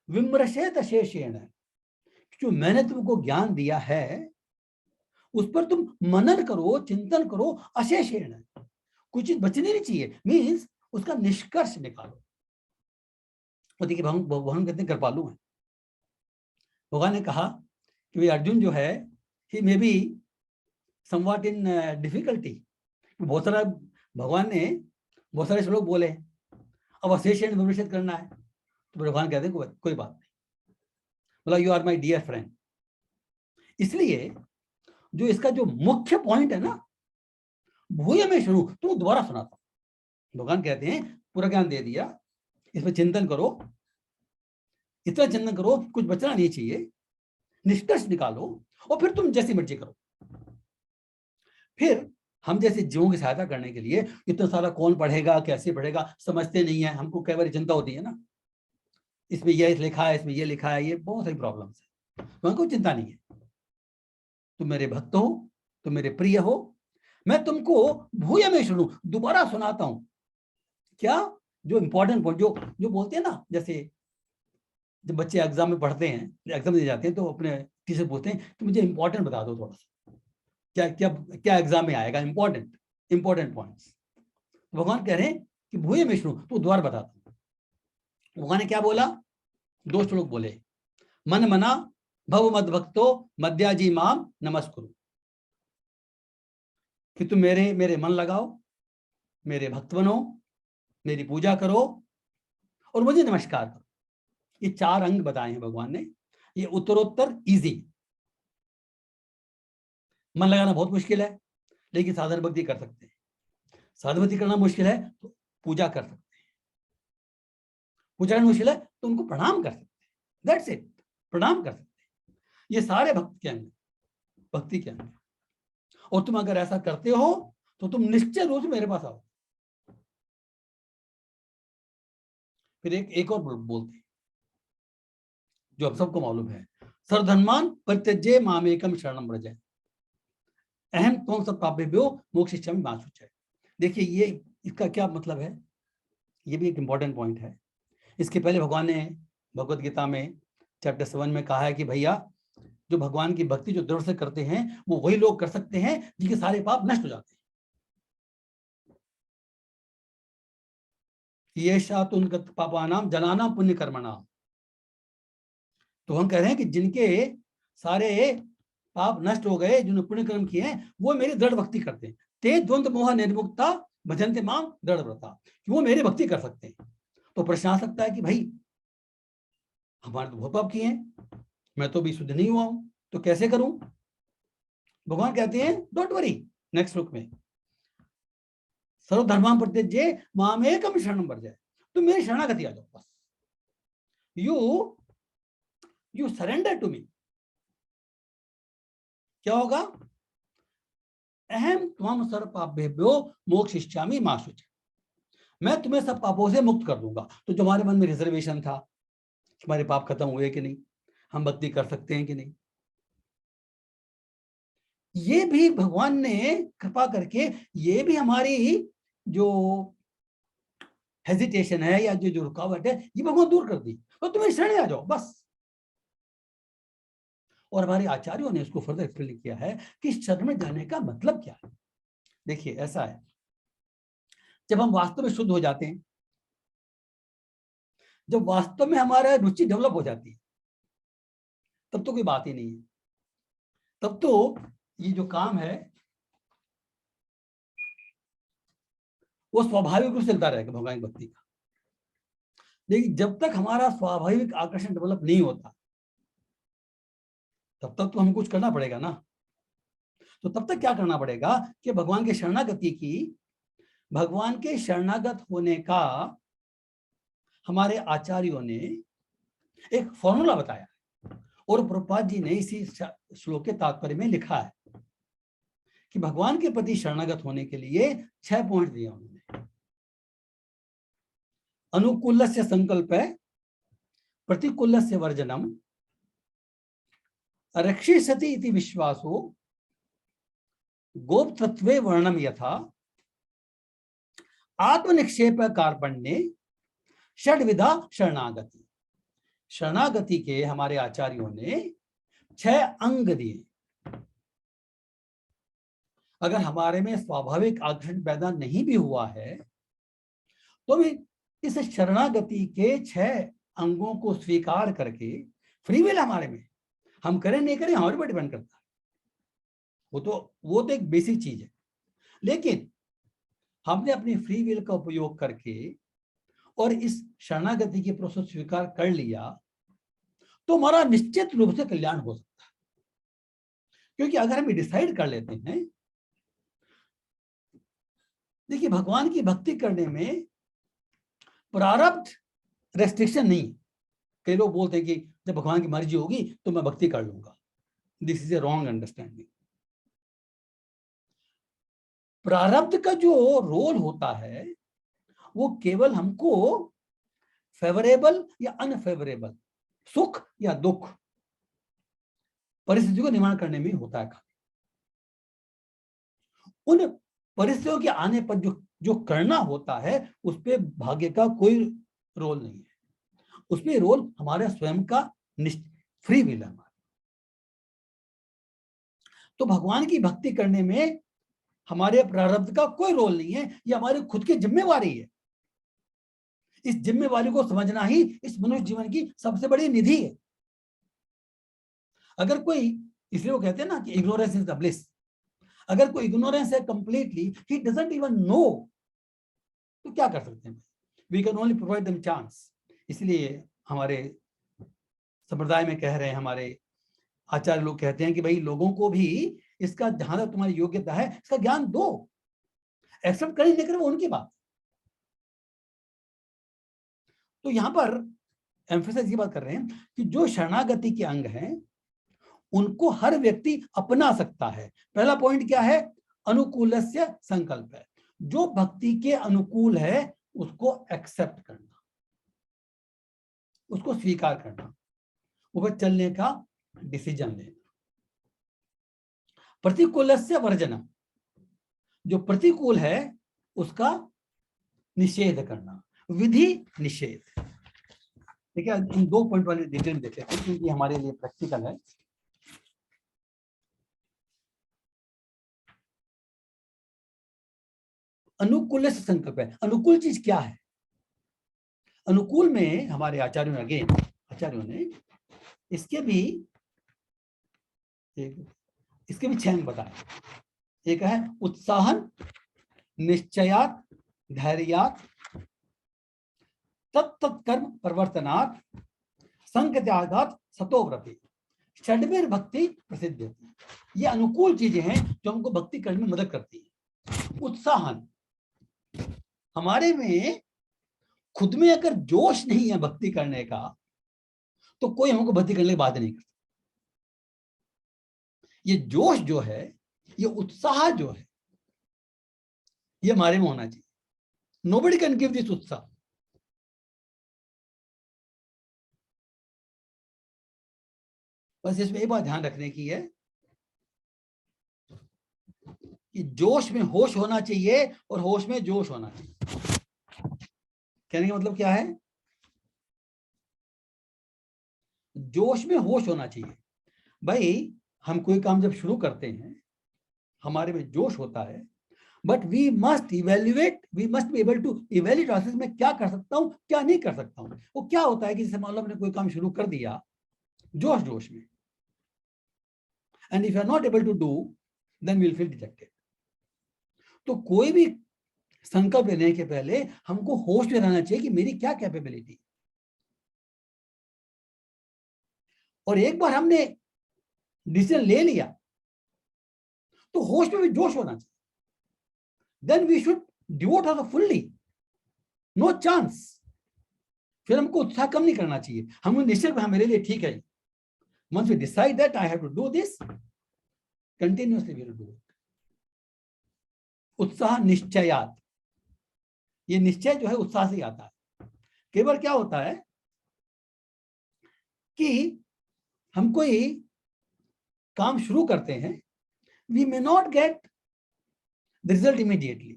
विमर्शेत अशेषेण, जो मैंने तुमको ज्ञान दिया है उस पर तुम मनन करो, चिंतन करो। अशेषेण, कुछ चीज बचनी नहीं चाहिए। मीन्स उसका निष्कर्ष निकालो। और देखिए भगवान कहते हैं कृपालु हैं। भगवान ने कहा कि वे अर्जुन जो है, he may be somewhat in difficulty. बहुत सारा भगवान ने बहुत सारे श्लोक बोले, अब अशेषेण विमर्शित करना है, तो भगवान कहते हैं कोई बात नहीं, बोला you are my dear friend. इसलिए जो इसका जो मुख्य पॉइंट है ना, भूय में शुरू, तो दोबारा सुनाता हूं। भगवान कहते हैं पूरा ज्ञान दे दिया, इसमें चिंतन करो, इतना चिंतन करो, कुछ बचना नहीं चाहिए, निष्कर्ष निकालो, और फिर तुम जैसी मर्जी करो। फिर हम जैसे जीवों की सहायता करने के लिए, इतना सारा कौन पढ़ेगा, कैसे पढ़ेगा, समझते नहीं है, हमको कई बार चिंता होती है ना, इसमें ये लिखा है, इसमें ये लिखा है, ये बहुत सारी प्रॉब्लम्स है। तो हमको चिंता नहीं है। तुम मेरे भक्त हो, तुम मेरे प्रिय हो, मैं तुमको भूय में शुरू दोबारा सुनाता हूं। क्या? जो इंपॉर्टेंट पॉइंट, जो बोलते हैं ना, जैसे जब बच्चे एग्जाम में पढ़ते हैं, एग्जाम दे जाते हैं, तो अपने टीचर पूछते हैं कि मुझे इंपॉर्टेंट बता दो थोड़ा सा, क्या क्या क्या एग्जाम में आएगा, इंपॉर्टेंट पॉइंट्स। भगवान कह रहे हैं कि भूय में शुरू, तो द्वार बताता हूं। भगवान ने क्या बोला? 2 श्लोक बोले, मन मना भव मद भक्तो मध्याजी माम नमस्कुरु, कि तुम मेरे मन लगाओ, मेरे भक्त बनो, मेरी पूजा करो और मुझे नमस्कार करो। ये 4 अंग बताए हैं भगवान ने। ये उत्तरोत्तर इजी। मन लगाना बहुत मुश्किल है, लेकिन साधन भक्ति कर सकते हैं। साधन भक्ति करना मुश्किल है तो पूजा कर सकते हैं। पूजा करना मुश्किल है तो उनको प्रणाम कर सकते हैं। दैट्स इट, प्रणाम कर सकते हैं। ये सारे भक्त के अंग, भक्ति के अंग। और तुम अगर ऐसा करते हो तो तुम निश्चय रूप से मेरे पास आओ। फिर एक और बोलते हैं जो अब सबको मालूम है, सर्वधर्मान परित्यज्य मामेकम शरणं व्रज अहम त्वं सर्वपापेभ्यो मोक्षयिष्यामि मा शुचय। देखिए ये इसका क्या मतलब है, ये भी एक इंपॉर्टेंट पॉइंट है। इसके पहले भगवान ने भगवद गीता में चैप्टर 7 में कहा है कि भैया जो भगवान की भक्ति जो दृढ़ से करते हैं वो वही लोग कर सकते हैं जिनके सारे पाप नष्ट हो जाते हैं। ये शातुन पापानाम जनानाम पुण्य कर्मणाम। तो हम कह रहे हैं कि जिनके सारे पाप नष्ट हो गए, जिन्होंने पुण्य कर्म किए हैं, वो मेरी दृढ़ भक्ति करते हैं। ते द्वंद्व मोह निर्मुक्ता भजन्ते माम दृढ़ व्रता, वो मेरी भक्ति कर सकते हैं। तो प्रश्न आ सकता है कि भाई हमारे तो बहुत पाप किए हैं, मैं तो भी शुद्ध नहीं हुआ हूं, तो कैसे करूं? भगवान कहते हैं डोंट वरी, नेक्स्ट श्लोक में सर्वधर्मां परित्यज्य मामेकम शरणं व्रज, तुम मेरी शरणागति आ जाओ बस। You surrender to me. क्या होगा? अहम त्वम सर्व पापेभ्यो मोक्षयिष्यामि मा शुचि, मैं तुम्हें सब पापों से मुक्त कर दूंगा। तो जो हमारे मन में रिजर्वेशन था, हमारे पाप खत्म हुए कि नहीं, हम भक्ति कर सकते हैं कि नहीं, ये भी भगवान ने कृपा करके, ये भी हमारी जो हेजिटेशन है या जो रुकावट है, ये भगवान दूर कर दी। तो तुम्हें शरण आ जाओ बस। और हमारे आचार्यों ने इसको फर्दर एक्सप्लेन किया है कि शरण में जाने का मतलब क्या है। देखिए ऐसा है, जब हम वास्तव में शुद्ध हो जाते हैं, जब वास्तव में हमारा रुचि डेवलप हो जाती है, तब तो कोई बात ही नहीं है। तब तो ये जो काम है वो स्वाभाविक रूप से चलता रहेगा भगवान की भक्ति का। लेकिन जब तक हमारा स्वाभाविक आकर्षण डेवलप नहीं होता, तब तक तो हमें कुछ करना पड़ेगा ना। तो तब तक क्या करना पड़ेगा कि भगवान के शरणागति की, भगवान के शरणागत होने का हमारे आचार्यों ने एक फॉर्मूला बताया, और प्रभुपाद जी ने इसी श्लोक के तात्पर्य में लिखा है कि भगवान के प्रति शरणागत होने के लिए 6 पॉइंट दिए उन्होंने। अनुकूलस्य संकल्पः, प्रतिकूलस्य वर्जनम, रक्षिष्यति इति विश्वासो, गोप्तत्वे वर्णम यथा, आत्मनिक्षेप कार्पण्ये, षड्विधा शरणागति। शरणागति के हमारे आचार्यों ने 6 अंग दिए। अगर हमारे में स्वाभाविक आकर्षण पैदा नहीं भी हुआ है, तो भी इस शरणागति के 6 अंगों को स्वीकार करके, फ्री विल हमारे में, हम करें नहीं करें हमारे पर डिपेंड करता है, वो तो एक बेसिक चीज है। लेकिन हमने अपनी फ्री विल का उपयोग करके और इस शरणागति की प्रोसेस स्वीकार कर लिया, तो हमारा निश्चित रूप से कल्याण हो सकता है। क्योंकि अगर हम डिसाइड कर लेते हैं, देखिए भगवान की भक्ति करने में प्रारब्ध रेस्ट्रिक्शन नहीं। कई लोग बोलते हैं कि जब भगवान की मर्जी होगी तो मैं भक्ति कर लूंगा। This is a wrong understanding. प्रारब्ध का जो रोल होता है वो केवल हमको फेवरेबल या अनफेवरेबल, सुख या दुख, परिस्थितियों का निर्माण करने में होता है। उन परिस्थितियों के आने पर जो करना होता है उस पे भाग्य का कोई रोल नहीं है। उसमें रोल हमारे स्वयं का फ्री विल है। तो भगवान की भक्ति करने में हमारे प्रारब्ध का कोई रोल नहीं है, ये हमारी खुद की जिम्मेवारी है। इस जिम्मेवारी को समझना ही इस मनुष्य जीवन की सबसे बड़ी निधि है। अगर कोई, इसलिए वो कहते हैं ना कि इग्नोरेंस इज द ब्लिस, अगर कोई इग्नोरेंस है completely, he doesn't even know, तो क्या कर सकते हैं? We can only provide them chance. इसलिए हमारे संप्रदाय में कह रहे हैं, हमारे आचार्य लोग कहते हैं कि भाई लोगों को भी इसका, जहां तक तुम्हारी योग्यता है, इसका ज्ञान दो। एक्सेप्ट करें नहीं करें वो उनकी बात। तो यहां पर एम्फेसाइज ये बात कर रहे हैं कि जो शरणागति के अंग हैं उनको हर व्यक्ति अपना सकता है। पहला पॉइंट क्या है? अनुकूलस्य संकल्प है। जो भक्ति के अनुकूल है उसको एक्सेप्ट करना, उसको स्वीकार करना, ऊपर चलने का डिसीजन लेना। प्रतिकूलस्य वर्जनम, जो प्रतिकूल है उसका निषेध करना, विधि निषेध। ठीक है, इन 2 पॉइंट वाले डिटेल देख लेते हैं क्योंकि हमारे लिए प्रैक्टिकल है। अनुकूल से संकल्प है। अनुकूल चीज क्या है? अनुकूल में हमारे आचार्यों ने, अगेन आचार्यों ने इसके भी 6 अंग बताए। एक है उत्साहन, निश्चयात, धैर्यात, तत्तत्कर्म प्रवर्तनात्, संकत्यागात्, सतोव्रति, षड्वीर भक्ति प्रसिद्ध। ये अनुकूल चीजें हैं जो हमको भक्ति करने में मदद करती है। उत्साहन, हमारे में खुद में अगर जोश नहीं है भक्ति करने का तो कोई हमको भक्ति करने की बात नहीं करता। ये जोश जो है ये उत्साह जो है ये हमारे में होना चाहिए। नोबडी कैन गिव दिस उत्साह। बस इसमें एक बात ध्यान रखने की है कि जोश में होश होना चाहिए और होश में जोश होना चाहिए। कहने का मतलब क्या है? जोश में होश होना चाहिए। भाई हम कोई काम जब शुरू करते हैं हमारे में जोश होता है, but we must evaluate, we must be able to evaluate process में क्या कर सकता हूं क्या नहीं कर सकता हूं। वो क्या होता है कि जैसे मान लो हमने कोई काम शुरू कर दिया जोश जोश में, and if you are not able to do then we will feel dejected. तो कोई भी संकल्प लेने के पहले हमको होश में रहना चाहिए कि मेरी क्या कैपेबिलिटी। और एक बार हमने डिसीजन ले लिया तो होश में भी जोश होना चाहिए। Then we should devote our fully, no chance. फिर हमको उत्साह कम नहीं करना चाहिए। हम निश्चित हाँ मेरे लिए ठीक है, once we decide that I have to do this, continuously we will do it. उत्साह निश्चयात, ये निश्चय जो है उत्साह से आता है। कई बार क्या होता है कि हम कोई काम शुरू करते हैं, we may not get the result immediately.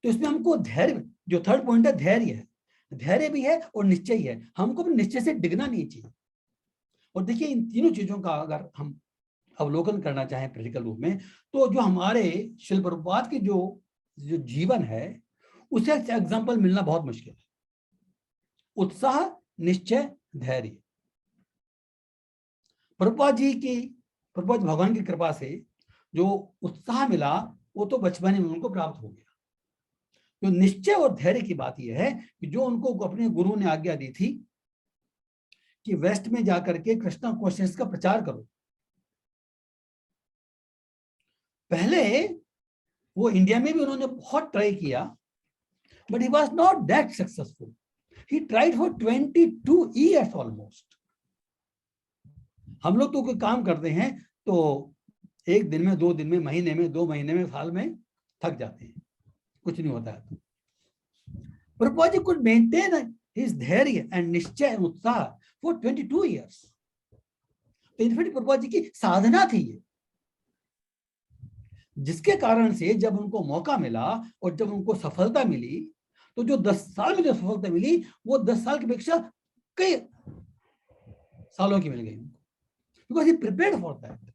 तो इसमें हमको धैर्य, जो थर्ड पॉइंट है धैर्य है, धैर्य भी है और निश्चय है। हमको अपने निश्चय से डिगना नहीं चाहिए। और देखिए इन तीनों चीजों का अगर हम अवलोकन करना चाहें प्रैक्टिकल रूप में, तो जो हमारे श्रील प्रभुपाद की जो जीवन है उसे एग्जाम्पल मिलना बहुत मुश्किल है। उत्साह, निश्चय, धैर्य। प्रभुपाद भगवान की कृपा से जो उत्साह मिला वो तो बचपन में उनको प्राप्त हो गया। तो निश्चय और धैर्य की बात यह है कि जो उनको अपने गुरु ने आज्ञा दी थी कि वेस्ट में जाकर के कृष्णा कॉन्शियसनेस का प्रचार करो। पहले वो इंडिया में भी उन्होंने बहुत ट्राई किया, but he was not that successful. He tried for 22 years almost. हम लोग तो कोई काम करते हैं तो एक दिन में, 2 दिन में, महीने में, 2 महीने में, साल में थक जाते हैं, कुछ नहीं होता है। Prabhupada ji could maintain his धैर्य and निश्चय and उत्साह for 22 years। तो इनफैक्ट प्रभुपाद जी की साधना थी ये, जिसके कारण से जब उनको मौका मिला और जब उनको सफलता मिली, तो जो 10 साल में जो सफलता मिली वो 10 साल की अपेक्षा कई सालों की मिल गई उनको, because he prepared for that.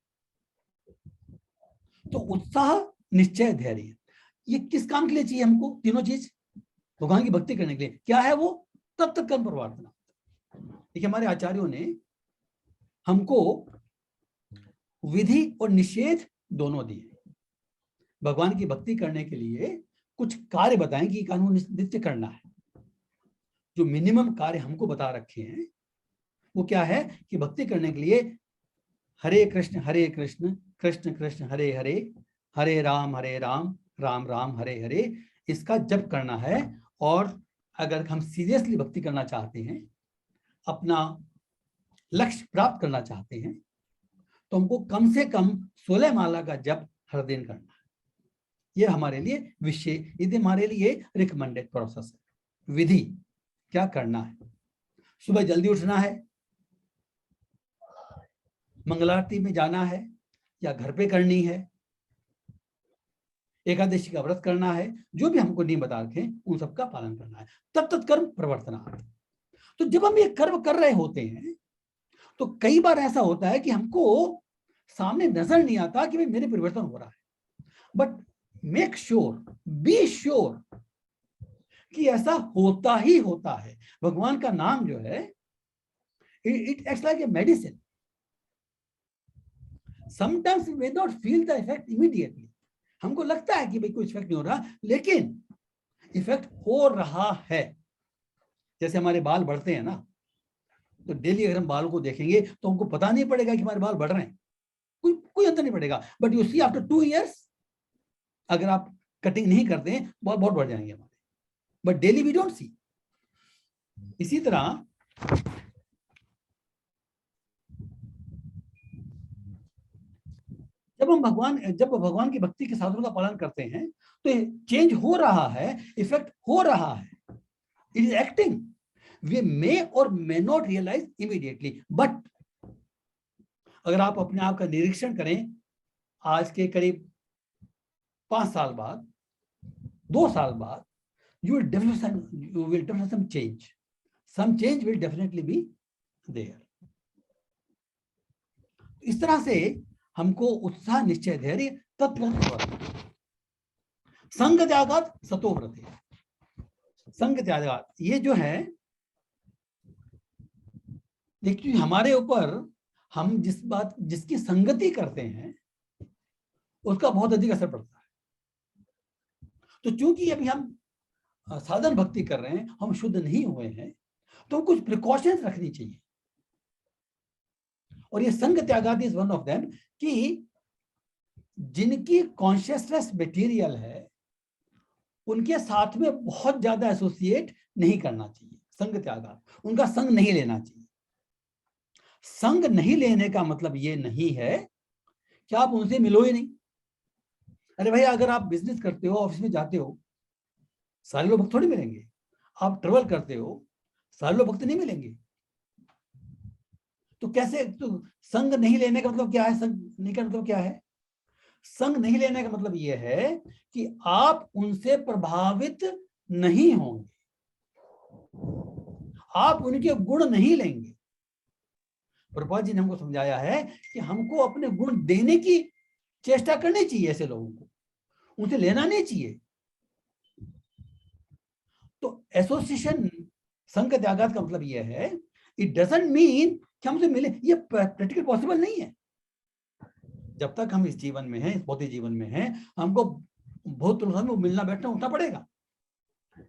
तो उत्साह, निश्चय, धैर्य, ये किस काम के लिए चाहिए हमको? तीनों चीज भगवान की भक्ति करने के लिए। क्या है वो? तब तक कर्म प्रवर्तना। देखिए हमारे आचार्यों ने हमको विधि और निषेध दोनों दिए। भगवान की भक्ति करने के लिए कुछ कार्य बताएं कि कानून नित्य करना है। जो मिनिमम कार्य हमको बता रखे हैं वो क्या है कि भक्ति करने के लिए हरे कृष्ण कृष्ण कृष्ण हरे हरे, हरे राम राम राम हरे हरे, इसका जप करना है। और अगर हम सीरियसली भक्ति करना चाहते हैं, अपना लक्ष्य प्राप्त करना चाहते हैं, तो हमको कम से कम 16 माला का जप हर दिन करना है। ये हमारे लिए विषय, ये हमारे लिए रिकमेंडेड प्रोसेस है। विधि क्या करना है? सुबह जल्दी उठना है, मंगलारती में जाना है या घर पे करनी है, एकादशी का व्रत करना है, जो भी हमको नियम बता रखे उन सबका पालन करना है। तब तक कर्म प्रवर्तना। तो जब हम ये कर्म कर रहे होते हैं तो कई बार ऐसा होता है कि हमको सामने नजर नहीं आता कि भाई मेरे परिवर्तन हो रहा है, but make sure, be sure कि ऐसा होता ही होता है। भगवान का नाम जो है it acts like a medicine. Sometimes we may not feel the effect immediately. हमको लगता है कि भाई कोई इफेक्ट नहीं हो रहा, लेकिन इफेक्ट हो रहा है। जैसे हमारे बाल बढ़ते हैं ना, तो डेली अगर हम बालों को देखेंगे तो हमको पता नहीं पड़ेगा कि हमारे बाल बढ़ रहे हैं, कोई अंतर नहीं पड़ेगा। But you see after 2 years अगर आप कटिंग नहीं करते हैं बहुत बहुत बढ़ जाएंगे हमारे, but daily we don't see. इसी तरह जब भगवान की भक्ति के साधनों का पालन करते हैं तो चेंज हो रहा है, इफेक्ट हो रहा है, it is acting. We may or may not realise immediately, but अगर आप अपने आप का निरीक्षण करें आज के करीब 5 साल बाद, 2 साल बाद, you will develop some change. Some change will definitely be there. इस तरह से हमको उत्साह, निश्चय, धैर्य, तत्पर, संग त्यागात सतो व्रते. संग त्यागात ये जो है, देखिए हमारे ऊपर हम जिसकी संगति करते हैं उसका बहुत अधिक असर पड़ता है. तो चूंकि अभी हम साधन भक्ति कर रहे हैं, हम शुद्ध नहीं हुए हैं, तो कुछ प्रिकॉशंस रखनी चाहिए. और ये संग त्यागात इज वन ऑफ देम, कि जिनकी कॉन्शियसनेस मटेरियल है उनके साथ में बहुत ज्यादा एसोसिएट नहीं करना चाहिए. संग त्यागात, उनका संग नहीं लेना चाहिए. संग नहीं लेने का मतलब ये नहीं है कि आप उनसे मिलो ही नहीं. अरे भाई, अगर आप बिजनेस करते हो, ऑफिस में जाते हो, सारे लोग भक्त थोड़ी मिलेंगे. आप ट्रेवल करते हो, सारे लोग भक्त नहीं मिलेंगे. तो कैसे, तो संग नहीं लेने का मतलब क्या है? संग नहीं का मतलब क्या है? संग नहीं लेने का मतलब यह है कि आप उनसे प्रभावित नहीं होंगे, आप उनके गुण नहीं लेंगे. प्रभुपाद जी ने हमको समझाया है कि हमको अपने गुण देने की चेष्टा करनी चाहिए ऐसे लोगों को, उनसे लेना नहीं चाहिए. तो एसोसिएशन, संग त्यागात का मतलब यह है, इट डजंट मीन कि हमसे मिले. ये प्रैक्टिकल पॉसिबल नहीं है. जब तक हम इस जीवन में हैं, इस भौतिक जीवन में हैं, हमको बहुत में मिलना बैठना उठना पड़ेगा.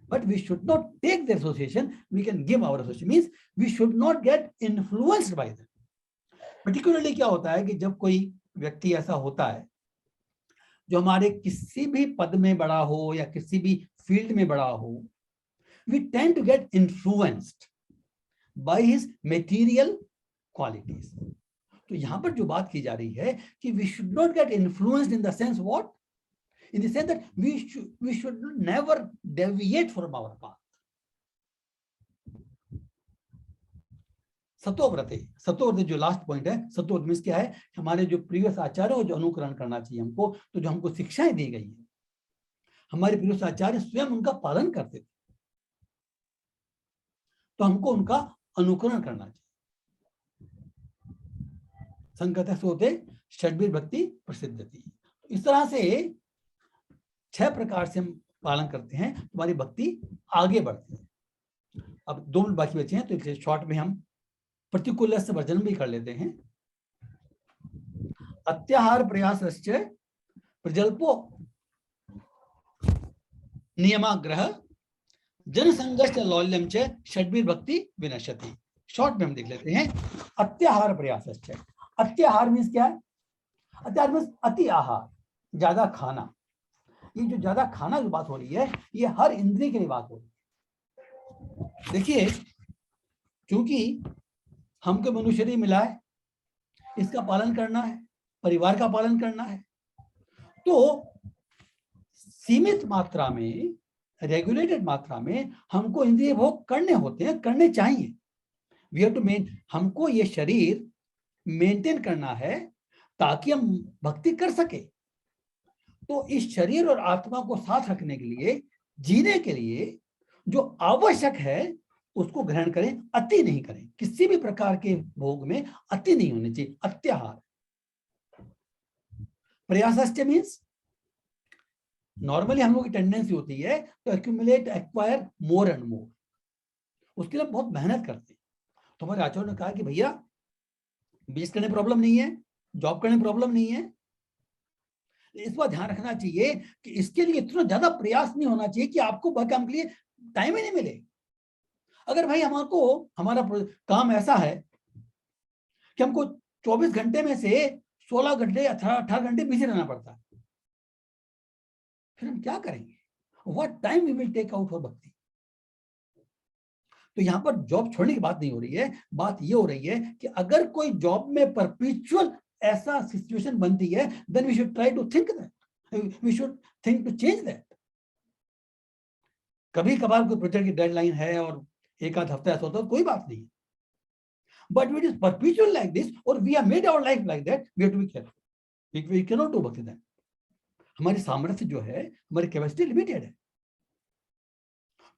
But we should not take the association. We can give our association. Means we should not get influenced by them. Particularly क्या होता है कि जब कोई व्यक्ति ऐसा होता है जो हमारे किसी भी पद में बड़ा हो या किसी भी फील्ड में बड़ा हो, we tend to get influenced by his material qualities. तो यहाँ पर जो बात की जा रही है कि we should not get influenced in the sense what? In the sense that we should never deviate from our path. सतोव्रते, सतोव्रते जो लास्ट पॉइंट है, सतोव्रत मीन्स क्या है? हमारे जो प्रीवियस आचार्य हो, जो अनुकरण करना चाहिए हमको, तो जो हमको शिक्षाएं दी गई है, हमारे प्रीवियस आचार्य स्वयं उनका पालन करते थे, तो हमको उनका अनुकरण करना चाहिए. संकत सोते षड्वीर भक्ति प्रसिद्धति. इस तरह से 6 प्रकार से हम पालन करते हैं, तुम्हारी भक्ति आगे बढ़ती है. अब 2 मिनट बाकी बचे हैं, तो इसे शॉर्ट में हम प्रतिकूल से वर्जन भी कर लेते हैं. अत्याहार प्रयास प्रजल्पो नियमाग्रह जनसंघर्ष लौल्यम च षड्वीर भक्ति विनश्यति. शॉर्ट में हम देख लेते हैं. अत्याहार प्रयास. अत्याहार मीन्स क्या है? अत्याहार मीन्स अति आहार, ज्यादा खाना. ये जो ज्यादा खाना की बात हो रही है, ये हर इंद्रिय के लिए बात हो रही है. देखिए, क्योंकि हमको मनुष्य शरीर मिला है, इसका पालन करना है, परिवार का पालन करना है, तो सीमित मात्रा में, रेगुलेटेड मात्रा में हमको इंद्रिय भोग करने होते हैं, करने चाहिए. वी हैव टू हमको ये शरीर मेंटेन करना है ताकि हम भक्ति कर सके. तो इस शरीर और आत्मा को साथ रखने के लिए, जीने के लिए जो आवश्यक है उसको ग्रहण करें, अति नहीं करें. किसी भी प्रकार के भोग में अति नहीं होनी चाहिए. अत्याहार. प्रयासश्च मीन्स नॉर्मली हम लोग की टेंडेंसी होती है तो accumulate, acquire more and more. उसके लिए बहुत मेहनत करते हैं. तो हमारे आचार्य ने कहा कि भैया बिजनेस करने प्रॉब्लम नहीं है, जॉब करने प्रॉब्लम नहीं है. इस बात ध्यान रखना चाहिए कि इसके लिए इतना ज्यादा प्रयास नहीं होना चाहिए कि आपको काम के लिए टाइम ही नहीं मिले. अगर भाई हमारा काम ऐसा है कि हमको 24 घंटे में से 16 घंटे, 18 घंटे बिजी रहना पड़ता है, फिर हम क्या करेंगे? What time we will take out for bhakti? तो यहां पर जॉब छोड़ने की बात नहीं हो रही है. बात ये हो रही है कि अगर कोई जॉब में परपेचुअल ऐसा सिचुएशन बनती है, then we should try to think that, we should think to change that. कभी कभार कोई प्रोजेक्ट की डेडलाइन है और एक आध हफ्ता ऐसा होता है, कोई बात नहीं, but it is perpetual like this और we have made our life like that, we have to be careful, we can not do bhakti that. हमारी सामर्थ्य जो है, हमारी कैपेसिटी लिमिटेड है,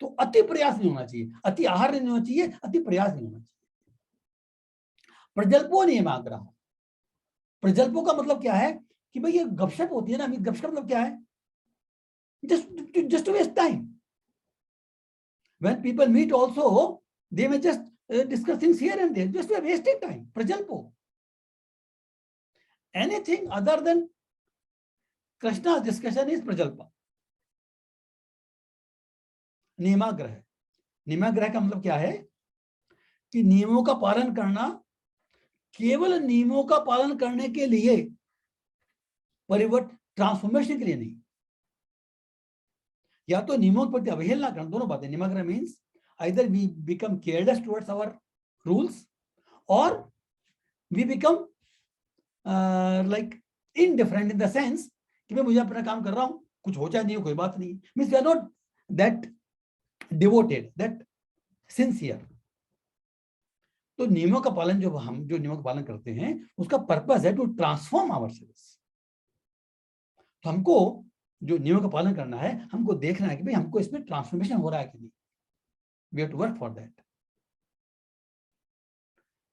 तो अति प्रयास नहीं होना चाहिए, अति आहार नहीं होना चाहिए, अति प्रयास नहीं होना चाहिए। प्रजल्पो नियमाग्रह, प्रजल्पो का मतलब क्या है कि भाई ये गपशप होती है ना, गपशप मतलब क्या है, just to waste time. When people meet also, they may just discuss things here and there, just for wasting time. Prajalpo. Anything other than Krishna's discussion is prajalpa. नियमाग्रह, नियमाग्रह का मतलब क्या है कि नियमों का पालन करना केवल नियमों का पालन करने के लिए, परिवर्तन ट्रांसफॉर्मेशन के लिए नहीं। या तो नियमों के प्रति अवहेलना करना, दोनों बातें। Niyamagraha means either we become careless towards our rules और we become like indifferent in the sense कि मैं मुझे अपना काम कर रहा हूं, कुछ हो जाए नहीं हो कोई बात नहीं, means we are not that devoted, that sincere. तो नियमों का पालन जो नियमों का पालन करते हैं उसका पर्पस है टू ट्रांसफॉर्म आवर सेल्स। तो हमको जो नियमों का पालन करना है, हमको देखना है कि भाई हमको इसमें ट्रांसफॉर्मेशन हो रहा है कि नहीं, we have to work for that.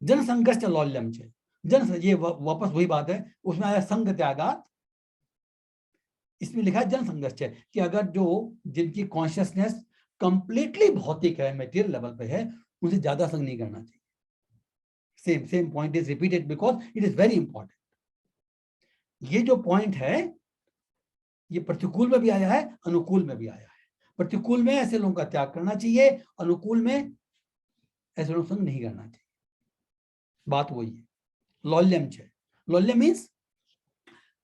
जन संघर्ष लौल्यम छे, जन, ये वापस वही बात है, उसमें आया संघ त्यागात, इसमें लिखा है जन संघर्ष है कि अगर जो जिनकी कॉन्शियसनेस कंप्लीटली भौतिक है, मटेरियल लेवल पे है, उनसे ज्यादा संघ नहीं करना चाहिए। Same point is repeated because it is very important. ये जो पॉइंट है ये प्रतिकूल में भी आया है, अनुकूल में भी आया है। प्रतिकूल में ऐसे लोगों का त्याग करना चाहिए, अनुकूल में ऐसे लोगों संग नहीं करना चाहिए। बात वही है। लौल्यम छे, लौल्यम मीन्स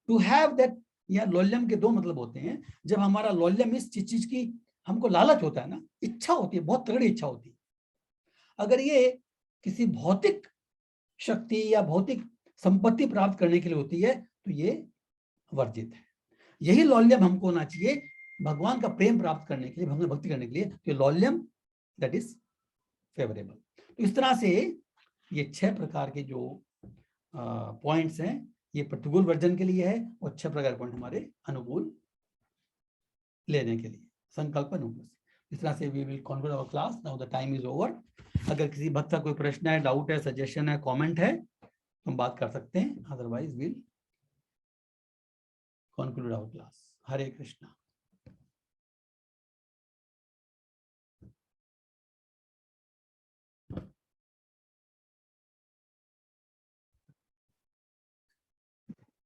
टू हैव दैट, या लौल्यम के दो मतलब होते हैं। जब हमारा लौल्यम मीन्स जिस चीज की हमको लालच होता है ना, इच्छा होती है, बहुत तगड़ी इच्छा होती है, अगर ये किसी भौतिक शक्ति या भौतिक संपत्ति प्राप्त करने के लिए होती है तो ये वर्जित है। यही लौल्यम हमको होना चाहिए भगवान का प्रेम प्राप्त करने के लिए, भगवान भक्ति करने के लिए, तो लौल्यम दैट इज फेवरेबल। तो इस तरह से ये 6 प्रकार के जो पॉइंट्स हैं ये प्रतिकूल वर्जन के लिए है और 6 प्रकार के पॉइंट हमारे अनुकूल लेने के लिए, संकल्प अनुकूल। इस तरह से we will conclude our class, now the time is over. अगर किसी भक्त का कोई प्रश्न है, डाउट है, सजेशन है, कमेंट है, तो हम बात कर सकते हैं, otherwise will conclude our class. Hare Krishna.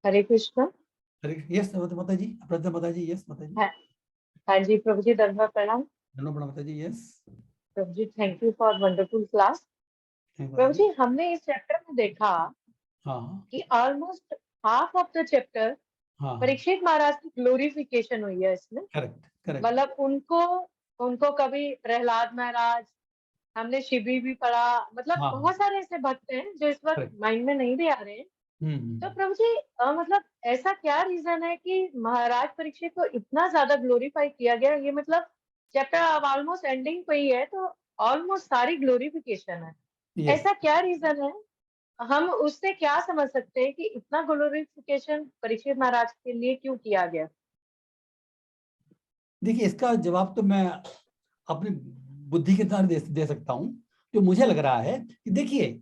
Hare Krishna. Hare, yes माता जी, अपराधा माता जी, yes माता जी। हाँ जी प्रभु जी, दंडवत प्रणाम। धन्यवाद माता जी, yes। प्रभु जी thank you for wonderful class. प्रभु जी हमने इस चैप्टर में देखा कि almost half of the chapter Parikshit Maharaj की ग्लोरिफिकेशन हुई है इसमें। करेक्ट। मतलब उनको कभी प्रहलाद महाराज, हमने शिवी भी पढ़ा, मतलब बहुत सारे ऐसे भक्त हैं जो इस वक्त माइंड में नहीं भी आ रहे हैं। तो प्रभु जी मतलब ऐसा क्या रीजन है कि महाराज परीक्षित को इतना ज्यादा ग्लोरीफाई किया गया? ये मतलब चैप्टर अब ऑलमोस्ट एंडिंग पे ही है, तो ऑलमोस्ट सारी ग्लोरिफिकेशन है। ऐसा क्या रीजन है? हम उससे क्या समझ सकते हैं कि इतना ग्लोरिफिकेशन परीक्षित महाराज के लिए क्यों किया गया? देखिए, इसका जवाब तो मैं अपनी बुद्धि के द्वारा दे सकता हूं। जो मुझे लग रहा है कि देखिए,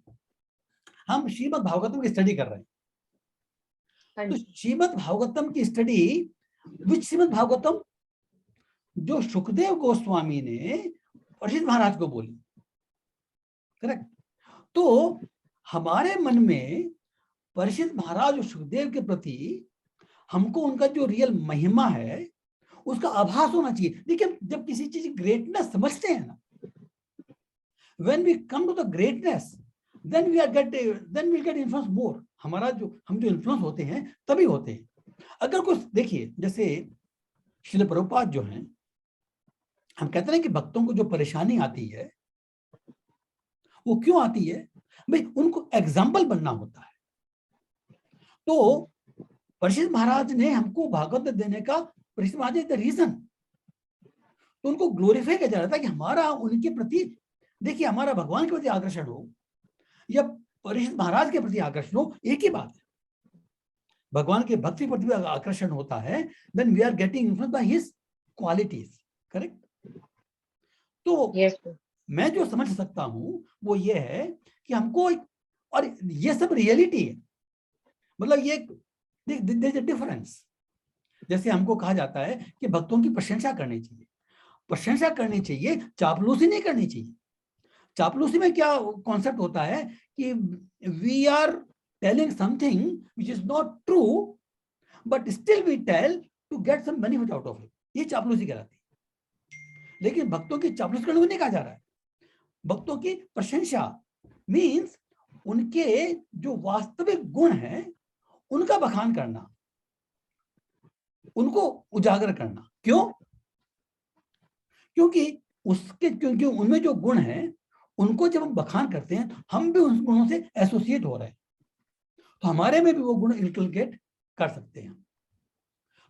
हम श्रीमद् भागवतम की स्टडी कर रहे हैं, तो श्रीमद् भागवतम की स्टडी, विच श्रीमद् भागवतम, जो सुखदेव गोस्वामी ने परीक्षित महाराज को बोली, करेक्ट। तो हमारे मन में परीक्षित महाराज और सुखदेव के प्रति हमको उनका जो रियल महिमा है उसका आभास होना चाहिए। देखिए, जब किसी चीज की ग्रेटनेस समझते हैं ना, when we come to the greatness, then we'll get influence more। हमारा हम जो इन्फ्लुएंस होते हैं तभी होते हैं। अगर कुछ देखिए, जैसे श्रील प्रभुपाद जो हैं, हम कहते हैं कि भक्तों को जो परेशानी आती है वो क्यों आती है? भाई उनको एग्जाम्पल बनना होता है। तो परीक्षित महाराज ने हमको भागवत देने का, परीक्षित महाराज इज द रीजन। तो उनको ग्लोरीफाई किया जा रहा था कि हमारा उनके प्रति, देखिए हमारा भगवान के प्रति आकर्षण हो या परीक्षित महाराज के प्रति आकर्षण हो, एक ही बात है। भगवान के भक्ति के प्रति आकर्षण होता है, then we are getting influenced by his qualities, correct. तो मैं जो समझ सकता हूं वो ये है कि हमको, और ये सब रियलिटी है, मतलब ये देयर इज अ डिफरेंस। जैसे हमको कहा जाता है कि भक्तों की प्रशंसा करनी चाहिए, प्रशंसा करनी चाहिए, चापलूसी नहीं करनी चाहिए। चापलूसी में क्या कॉन्सेप्ट होता है कि we are telling something which is not true but still we tell to get some benefit out of it, ये चापलूसी कहलाती है। लेकिन भक्तों की चापलूसी करने को नहीं कहा जा रहा है। भक्तों की प्रशंसा मीन्स उनके जो वास्तविक गुण हैं उनका बखान करना, उनको उजागर करना। क्यों? क्योंकि उनमें जो गुण हैं उनको जब हम बखान करते हैं, हम भी उन गुणों से एसोसिएट हो रहे हैं, तो हमारे में भी वो गुण इंकलकेट कर सकते हैं।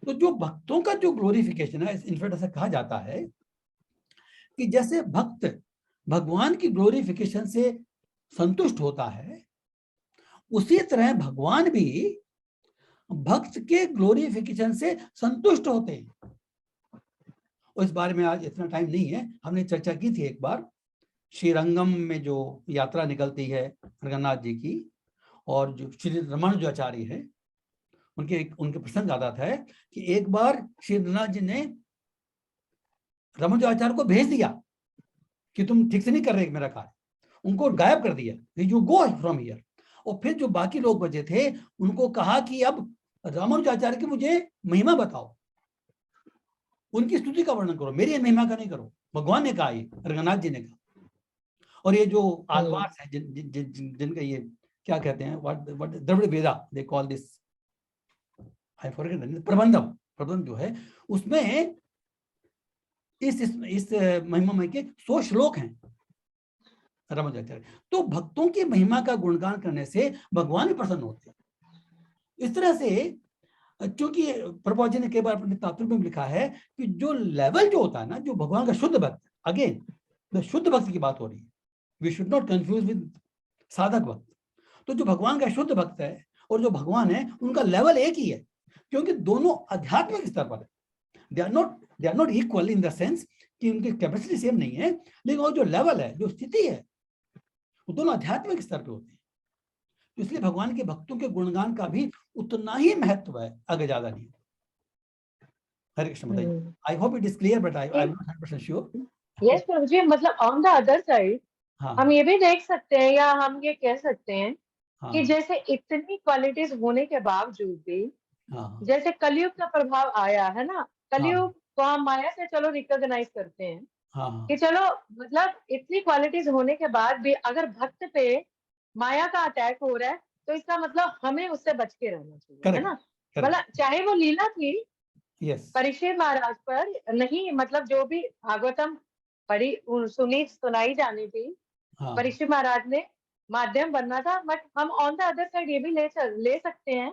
तो जो भक्तों का जो ग्लोरिफिकेशन है, इनफैक्ट ऐसा कहा जाता है कि जैसे भक्त भगवान की ग्लोरिफिकेशन से संतुष्ट होता है, उसी तरह भगवान भी भक्त के ग्लोरिफिकेशन से संतुष्ट होते हैं। और इस बारे में आज इतना टाइम नहीं है, हमने चर्चा की थी एक बार, श्रीरंगम में जो यात्रा निकलती है जगन्नाथ जी की, और जो श्री रमण जो आचार्य है उनके प्रसंग आता था कि एक बार श्री जगन्नाथ जी ने रमण जो आचार्य को भेज दिया कि तुम ठीक से नहीं कर रहे मेरा कार्य, उनको गायब कर दिया, यू गो फ्रॉम हियर। और फिर जो बाकी लोग बचे थे उनको कहा कि अब रामानुजाचार्य की मुझे महिमा बताओ, उनकी स्तुति का वर्णन करो, मेरी महिमा का नहीं करो। भगवान ने कहा, ये रंगनाथ जी ने कहा। और ये जो आलवास है जिनका ये क्या कहते हैं, what Dravida Veda they call this, I forget, प्रबंध जो है उसमें इस महिमा में के 100 श्लोक हैं रामानुजाचार्य। तो भक्तों की महिमा का गुणगान करने से भगवान भी प्रसन्न होते हैं। इस तरह से, क्योंकि प्रभुपाद जी ने कई बार अपने तात्पर्य में लिखा है कि जो लेवल जो होता है ना, जो भगवान का शुद्ध भक्त, अगेन द शुद्ध भक्त की बात हो रही है, we should not confuse with साधक भक्त। तो जो भगवान का शुद्ध भक्त है और जो भगवान है, उनका लेवल एक ही है, क्योंकि दोनों आध्यात्मिक स्तर पर है। They are not equal in the sense कि उनकी कैपेसिटी सेम नहीं है, लेकिन वो जो लेवल है, जो स्थिति है, वो दोनों आध्यात्मिक स्तर पे होते हैं। इसलिए भगवान के भक्तों के गुणगान का भी उतना ही महत्व है, आगे ज्यादा नहीं। हरे कृष्ण बताइए। I hope it is clear, but I am not 100% sure. Yes प्रभु जी, मतलब ऑन द अदर साइड हम ये भी देख सकते हैं, या हम ये कह सकते हैं कि जैसे इतनी क्वालिटीज होने के बावजूद भी, जैसे कलयुग का प्रभाव आया है ना, कलयुग को हम माया से चलो रिकॉग्नाइज करते हैं कि चलो, मतलब इतनी क्वालिटीज होने के बाद भी अगर भक्त पे माया का अटैक हो रहा है, तो इसका मतलब हमें उससे बच के रहना चाहिए, है ना। मतलब चाहे वो लीला थी परीक्षित महाराज पर, नहीं मतलब जो भी भागवतम पढ़ी सुनाई जानी थी, परीक्षित महाराज ने माध्यम बनना था। बट हम ऑन द अदर साइड ये भी ले सकते हैं,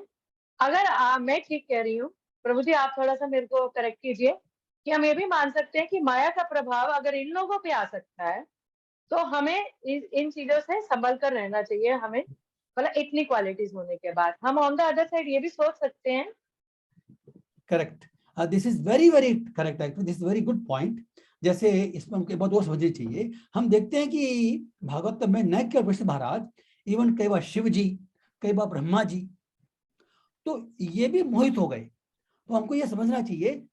अगर मैं ठीक कह रही हूँ प्रभु जी, आप थोड़ा सा मेरे को करेक्ट कीजिए, कि हम ये भी मान सकते हैं कि माया का प्रभाव अगर इन लोगों पे आ सकता है, तो हमें इन चीजों से संभल कर रहना चाहिए। हमें मतलब इतनी क्वालिटीज होने के बाद हम ऑन द अदर साइड ये भी सोच सकते हैं। Correct, this is very very correct, actually this is very good point. जैसे इसमें हमको बहुत और समझनी चाहिए। हम देखते हैं कि भागवत में न केवल परीक्षित महाराज, इवन कई बार शिव जी, कई बार ब्रह्मा जी, तो ये भी मोहित हो गए। तो हमको ये समझना चाहिए,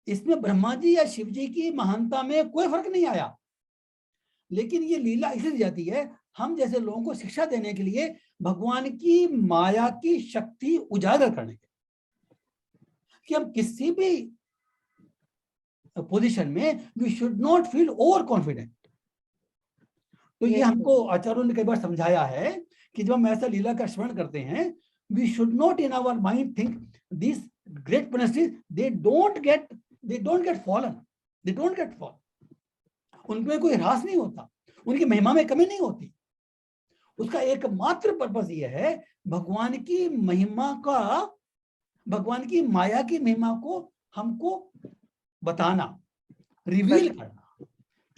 इसमें ब्रह्मा जी या शिव जी की महानता में कोई फर्क नहीं आया, लेकिन ये लीला इसलिए जाती है हम जैसे लोगों को शिक्षा देने के लिए, भगवान की माया की शक्ति उजागर करने के, कि हम किसी भी पोजीशन में we should not feel over confident. तो ये हमको आचार्यों ने कई बार समझाया है कि जब हम ऐसा लीला का स्मरण करते हैं, we should not in our mind think this great personalities they don't get fallen, उनमें कोई ह्रास नहीं होता, उनकी महिमा में कमी नहीं होती, उसका एकमात्र पर्पस ये है भगवान की महिमा का, भगवान की माया की महिमा को हमको बताना, रिवील करना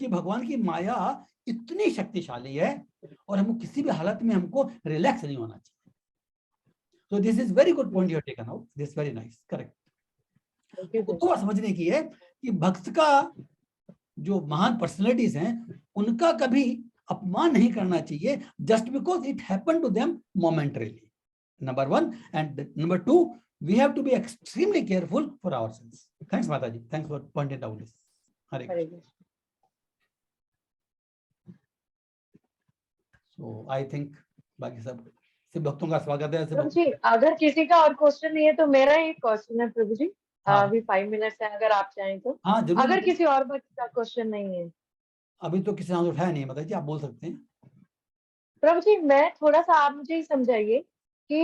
कि भगवान की माया इतनी शक्तिशाली है और हमको किसी भी हालत में हमको रिलैक्स नहीं होना चाहिए। So this is very good point you have taken out. This is very nice, correct. तो समझने की है कि भक्त का जो महान पर्सनैलिटीज हैं उनका कभी अपमान नहीं करना चाहिए just because it happened to them momentarily. Number one, and number two, we have to be extremely careful for ourselves. Thanks, Mataji. Thanks for pointing out this. Hare Krishna. So I think बाकी सब भक्तों का स्वागत है। प्रभु जी, अगर किसी का और क्वेश्चन नहीं है तो मेरा एक क्वेश्चन है प्रभु जी। अभी 5 मिनट्स है, अगर आप चाहें तो। हाँ जरूर। अगर किसी और भक्त का क्वेश्चन नहीं है, अभी तो किसी ने उठाया नहीं, बताइए, आप बोल सकते हैं। प्रभु जी, मैं थोड़ा सा, आप मुझे ही समझाइए कि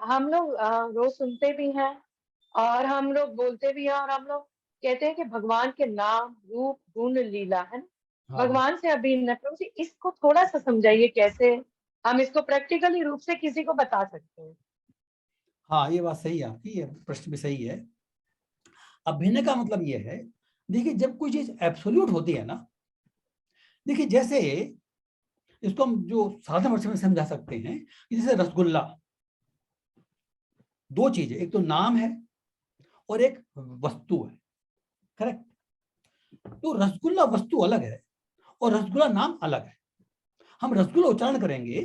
हम लोग रोज सुनते भी हैं और हम लोग बोलते भी हैं और हम लोग कहते हैं कि भगवान के नाम, रूप, गुण, लीला है ना, भगवान से अभिन्न है। प्रभु जी, इसको थोड़ा सा समझाइए, कैसे हम इसको प्रैक्टिकली रूप से किसी को बता सकते हैं। हाँ, ये बात सही है आपकी, ये प्रश्न भी सही है। अभिन्न का मतलब ये है, देखिए जब कोई चीज एब्सोल्यूट होती है ना, देखिए जैसे इसको हम जो साधारण भाषा में समझा सकते हैं, जैसे रसगुल्ला, दो चीजें, एक तो नाम है और एक वस्तु है, करेक्ट। तो रसगुल्ला वस्तु अलग है और रसगुल्ला नाम अलग है। हम रसगुल्ला उच्चारण करेंगे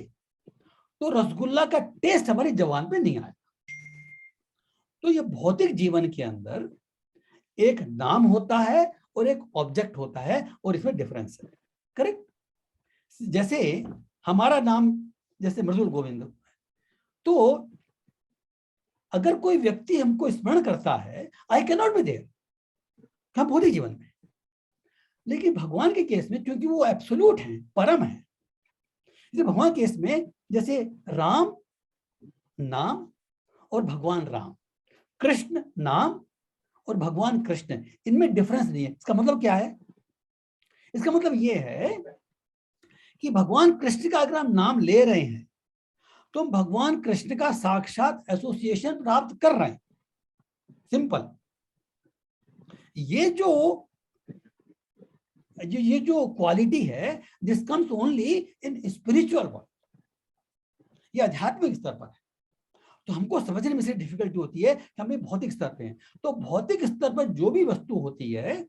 तो रसगुल्ला का टेस्ट हमारी जबान पे नहीं आएगा। तो ये भौतिक जीवन के अंदर एक नाम होता है और एक ऑब्जेक्ट होता है और इसमें डिफरेंस है, करेक्ट। जैसे हमारा नाम जैसे मृदुल गोविंद, तो अगर कोई व्यक्ति हमको स्मरण करता है, I can not be there भौतिक जीवन में, लेकिन भगवान के केस में क्योंकि वो एब्सोल्यूट है, परम है, इसलिए भगवान के केस में जैसे राम नाम और भगवान राम, कृष्ण नाम और भगवान कृष्ण, इनमें डिफरेंस नहीं है। इसका मतलब क्या है? इसका मतलब यह है कि भगवान कृष्ण का अगर हम नाम ले रहे हैं तो हम भगवान कृष्ण का साक्षात एसोसिएशन प्राप्त कर रहे हैं, सिंपल। ये जो क्वालिटी है, this comes only in spiritual world, ये आध्यात्मिक स्तर पर है। तो हमको समझने में से डिफिकल्टी होती है कि हम भौतिक स्तर पे हैं। तो भौतिक स्तर पर जो भी वस्तु होती है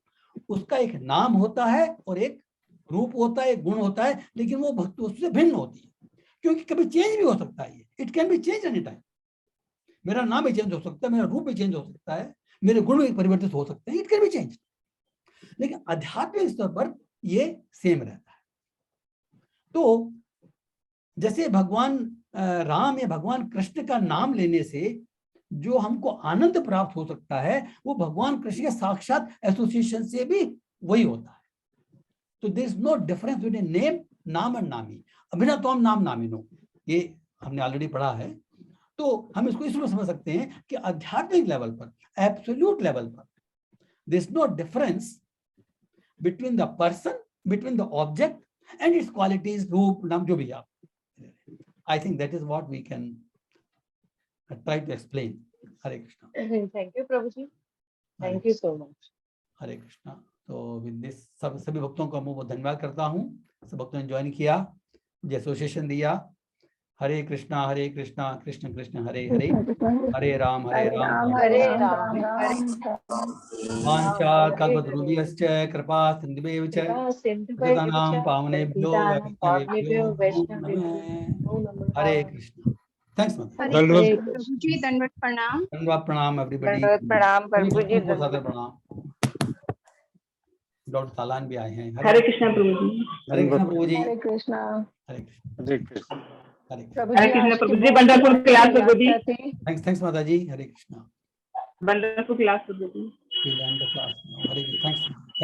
उसका एक नाम होता है और एक रूप होता है, एक गुण होता है, लेकिन वो वस्तु से भिन्न होती है क्योंकि कभी चेंज भी हो सकता है। It can be change any time. मेरा नाम भी चेंज हो सकता है, मेरा रूप भी चेंज हो सकता है, मेरे गुण भी परिवर्तित हो सकते हैं, इट कैन बी चेंज। लेकिन आध्यात्मिक स्तर पर ये सेम रहता है। तो जैसे भगवान राम या भगवान कृष्ण का नाम लेने से जो हमको आनंद प्राप्त हो सकता है, वो भगवान कृष्ण के साक्षात एसोसिएशन से भी वही होता है। तो there is no difference between name, नाम एंड नामी। अभिन्नत्वम नाम नामिनो, ये हमने ऑलरेडी पढ़ा है। तो हम इसको इसमें समझ सकते हैं कि आध्यात्मिक लेवल पर, एब्सोल्यूट लेवल पर, there is no difference between the person, between the object and its qualities, रूप, नाम, जो भी आप। I think that is what we can try to explain. Hare Krishna. Thank you, Prabhuji. Thank you so much. Hare Krishna. तो with this सभी भक्तों का बहुत धन्यवाद करता हूँ। सब भक्तों ने ज्वाइन किया, जो एसोसिएशन दिया। हरे कृष्णा कृष्ण कृष्ण हरे हरे, हरे राम हरे राम वाञ्छा कल्पतरुभ्यश्च कृपा सिन्धुभ्येव च पतितानां पावनेभ्यो वैष्णवेभ्यो नमो नमः। हरे कृष्ण। Thanks ma'am. दंडवत प्रणाम। दंडवत प्रणाम एवरीबॉडी। प्रणाम प्रभु जी। प्रणाम। डॉक्टर तालान भी आए हैं। हरे कृष्णा प्रभु जी। हरे कृष्णा प्रभु जी। हरे कृष्णा। हरे कृष्ण। हरे कृष्णा प्रभु जी। वंडरफुल क्लास प्रभु जी। थैंक्स माता जी। हरे कृष्णा। वंडरफुल क्लास प्रभु जी। हरे कृष्ण। थैंक्स।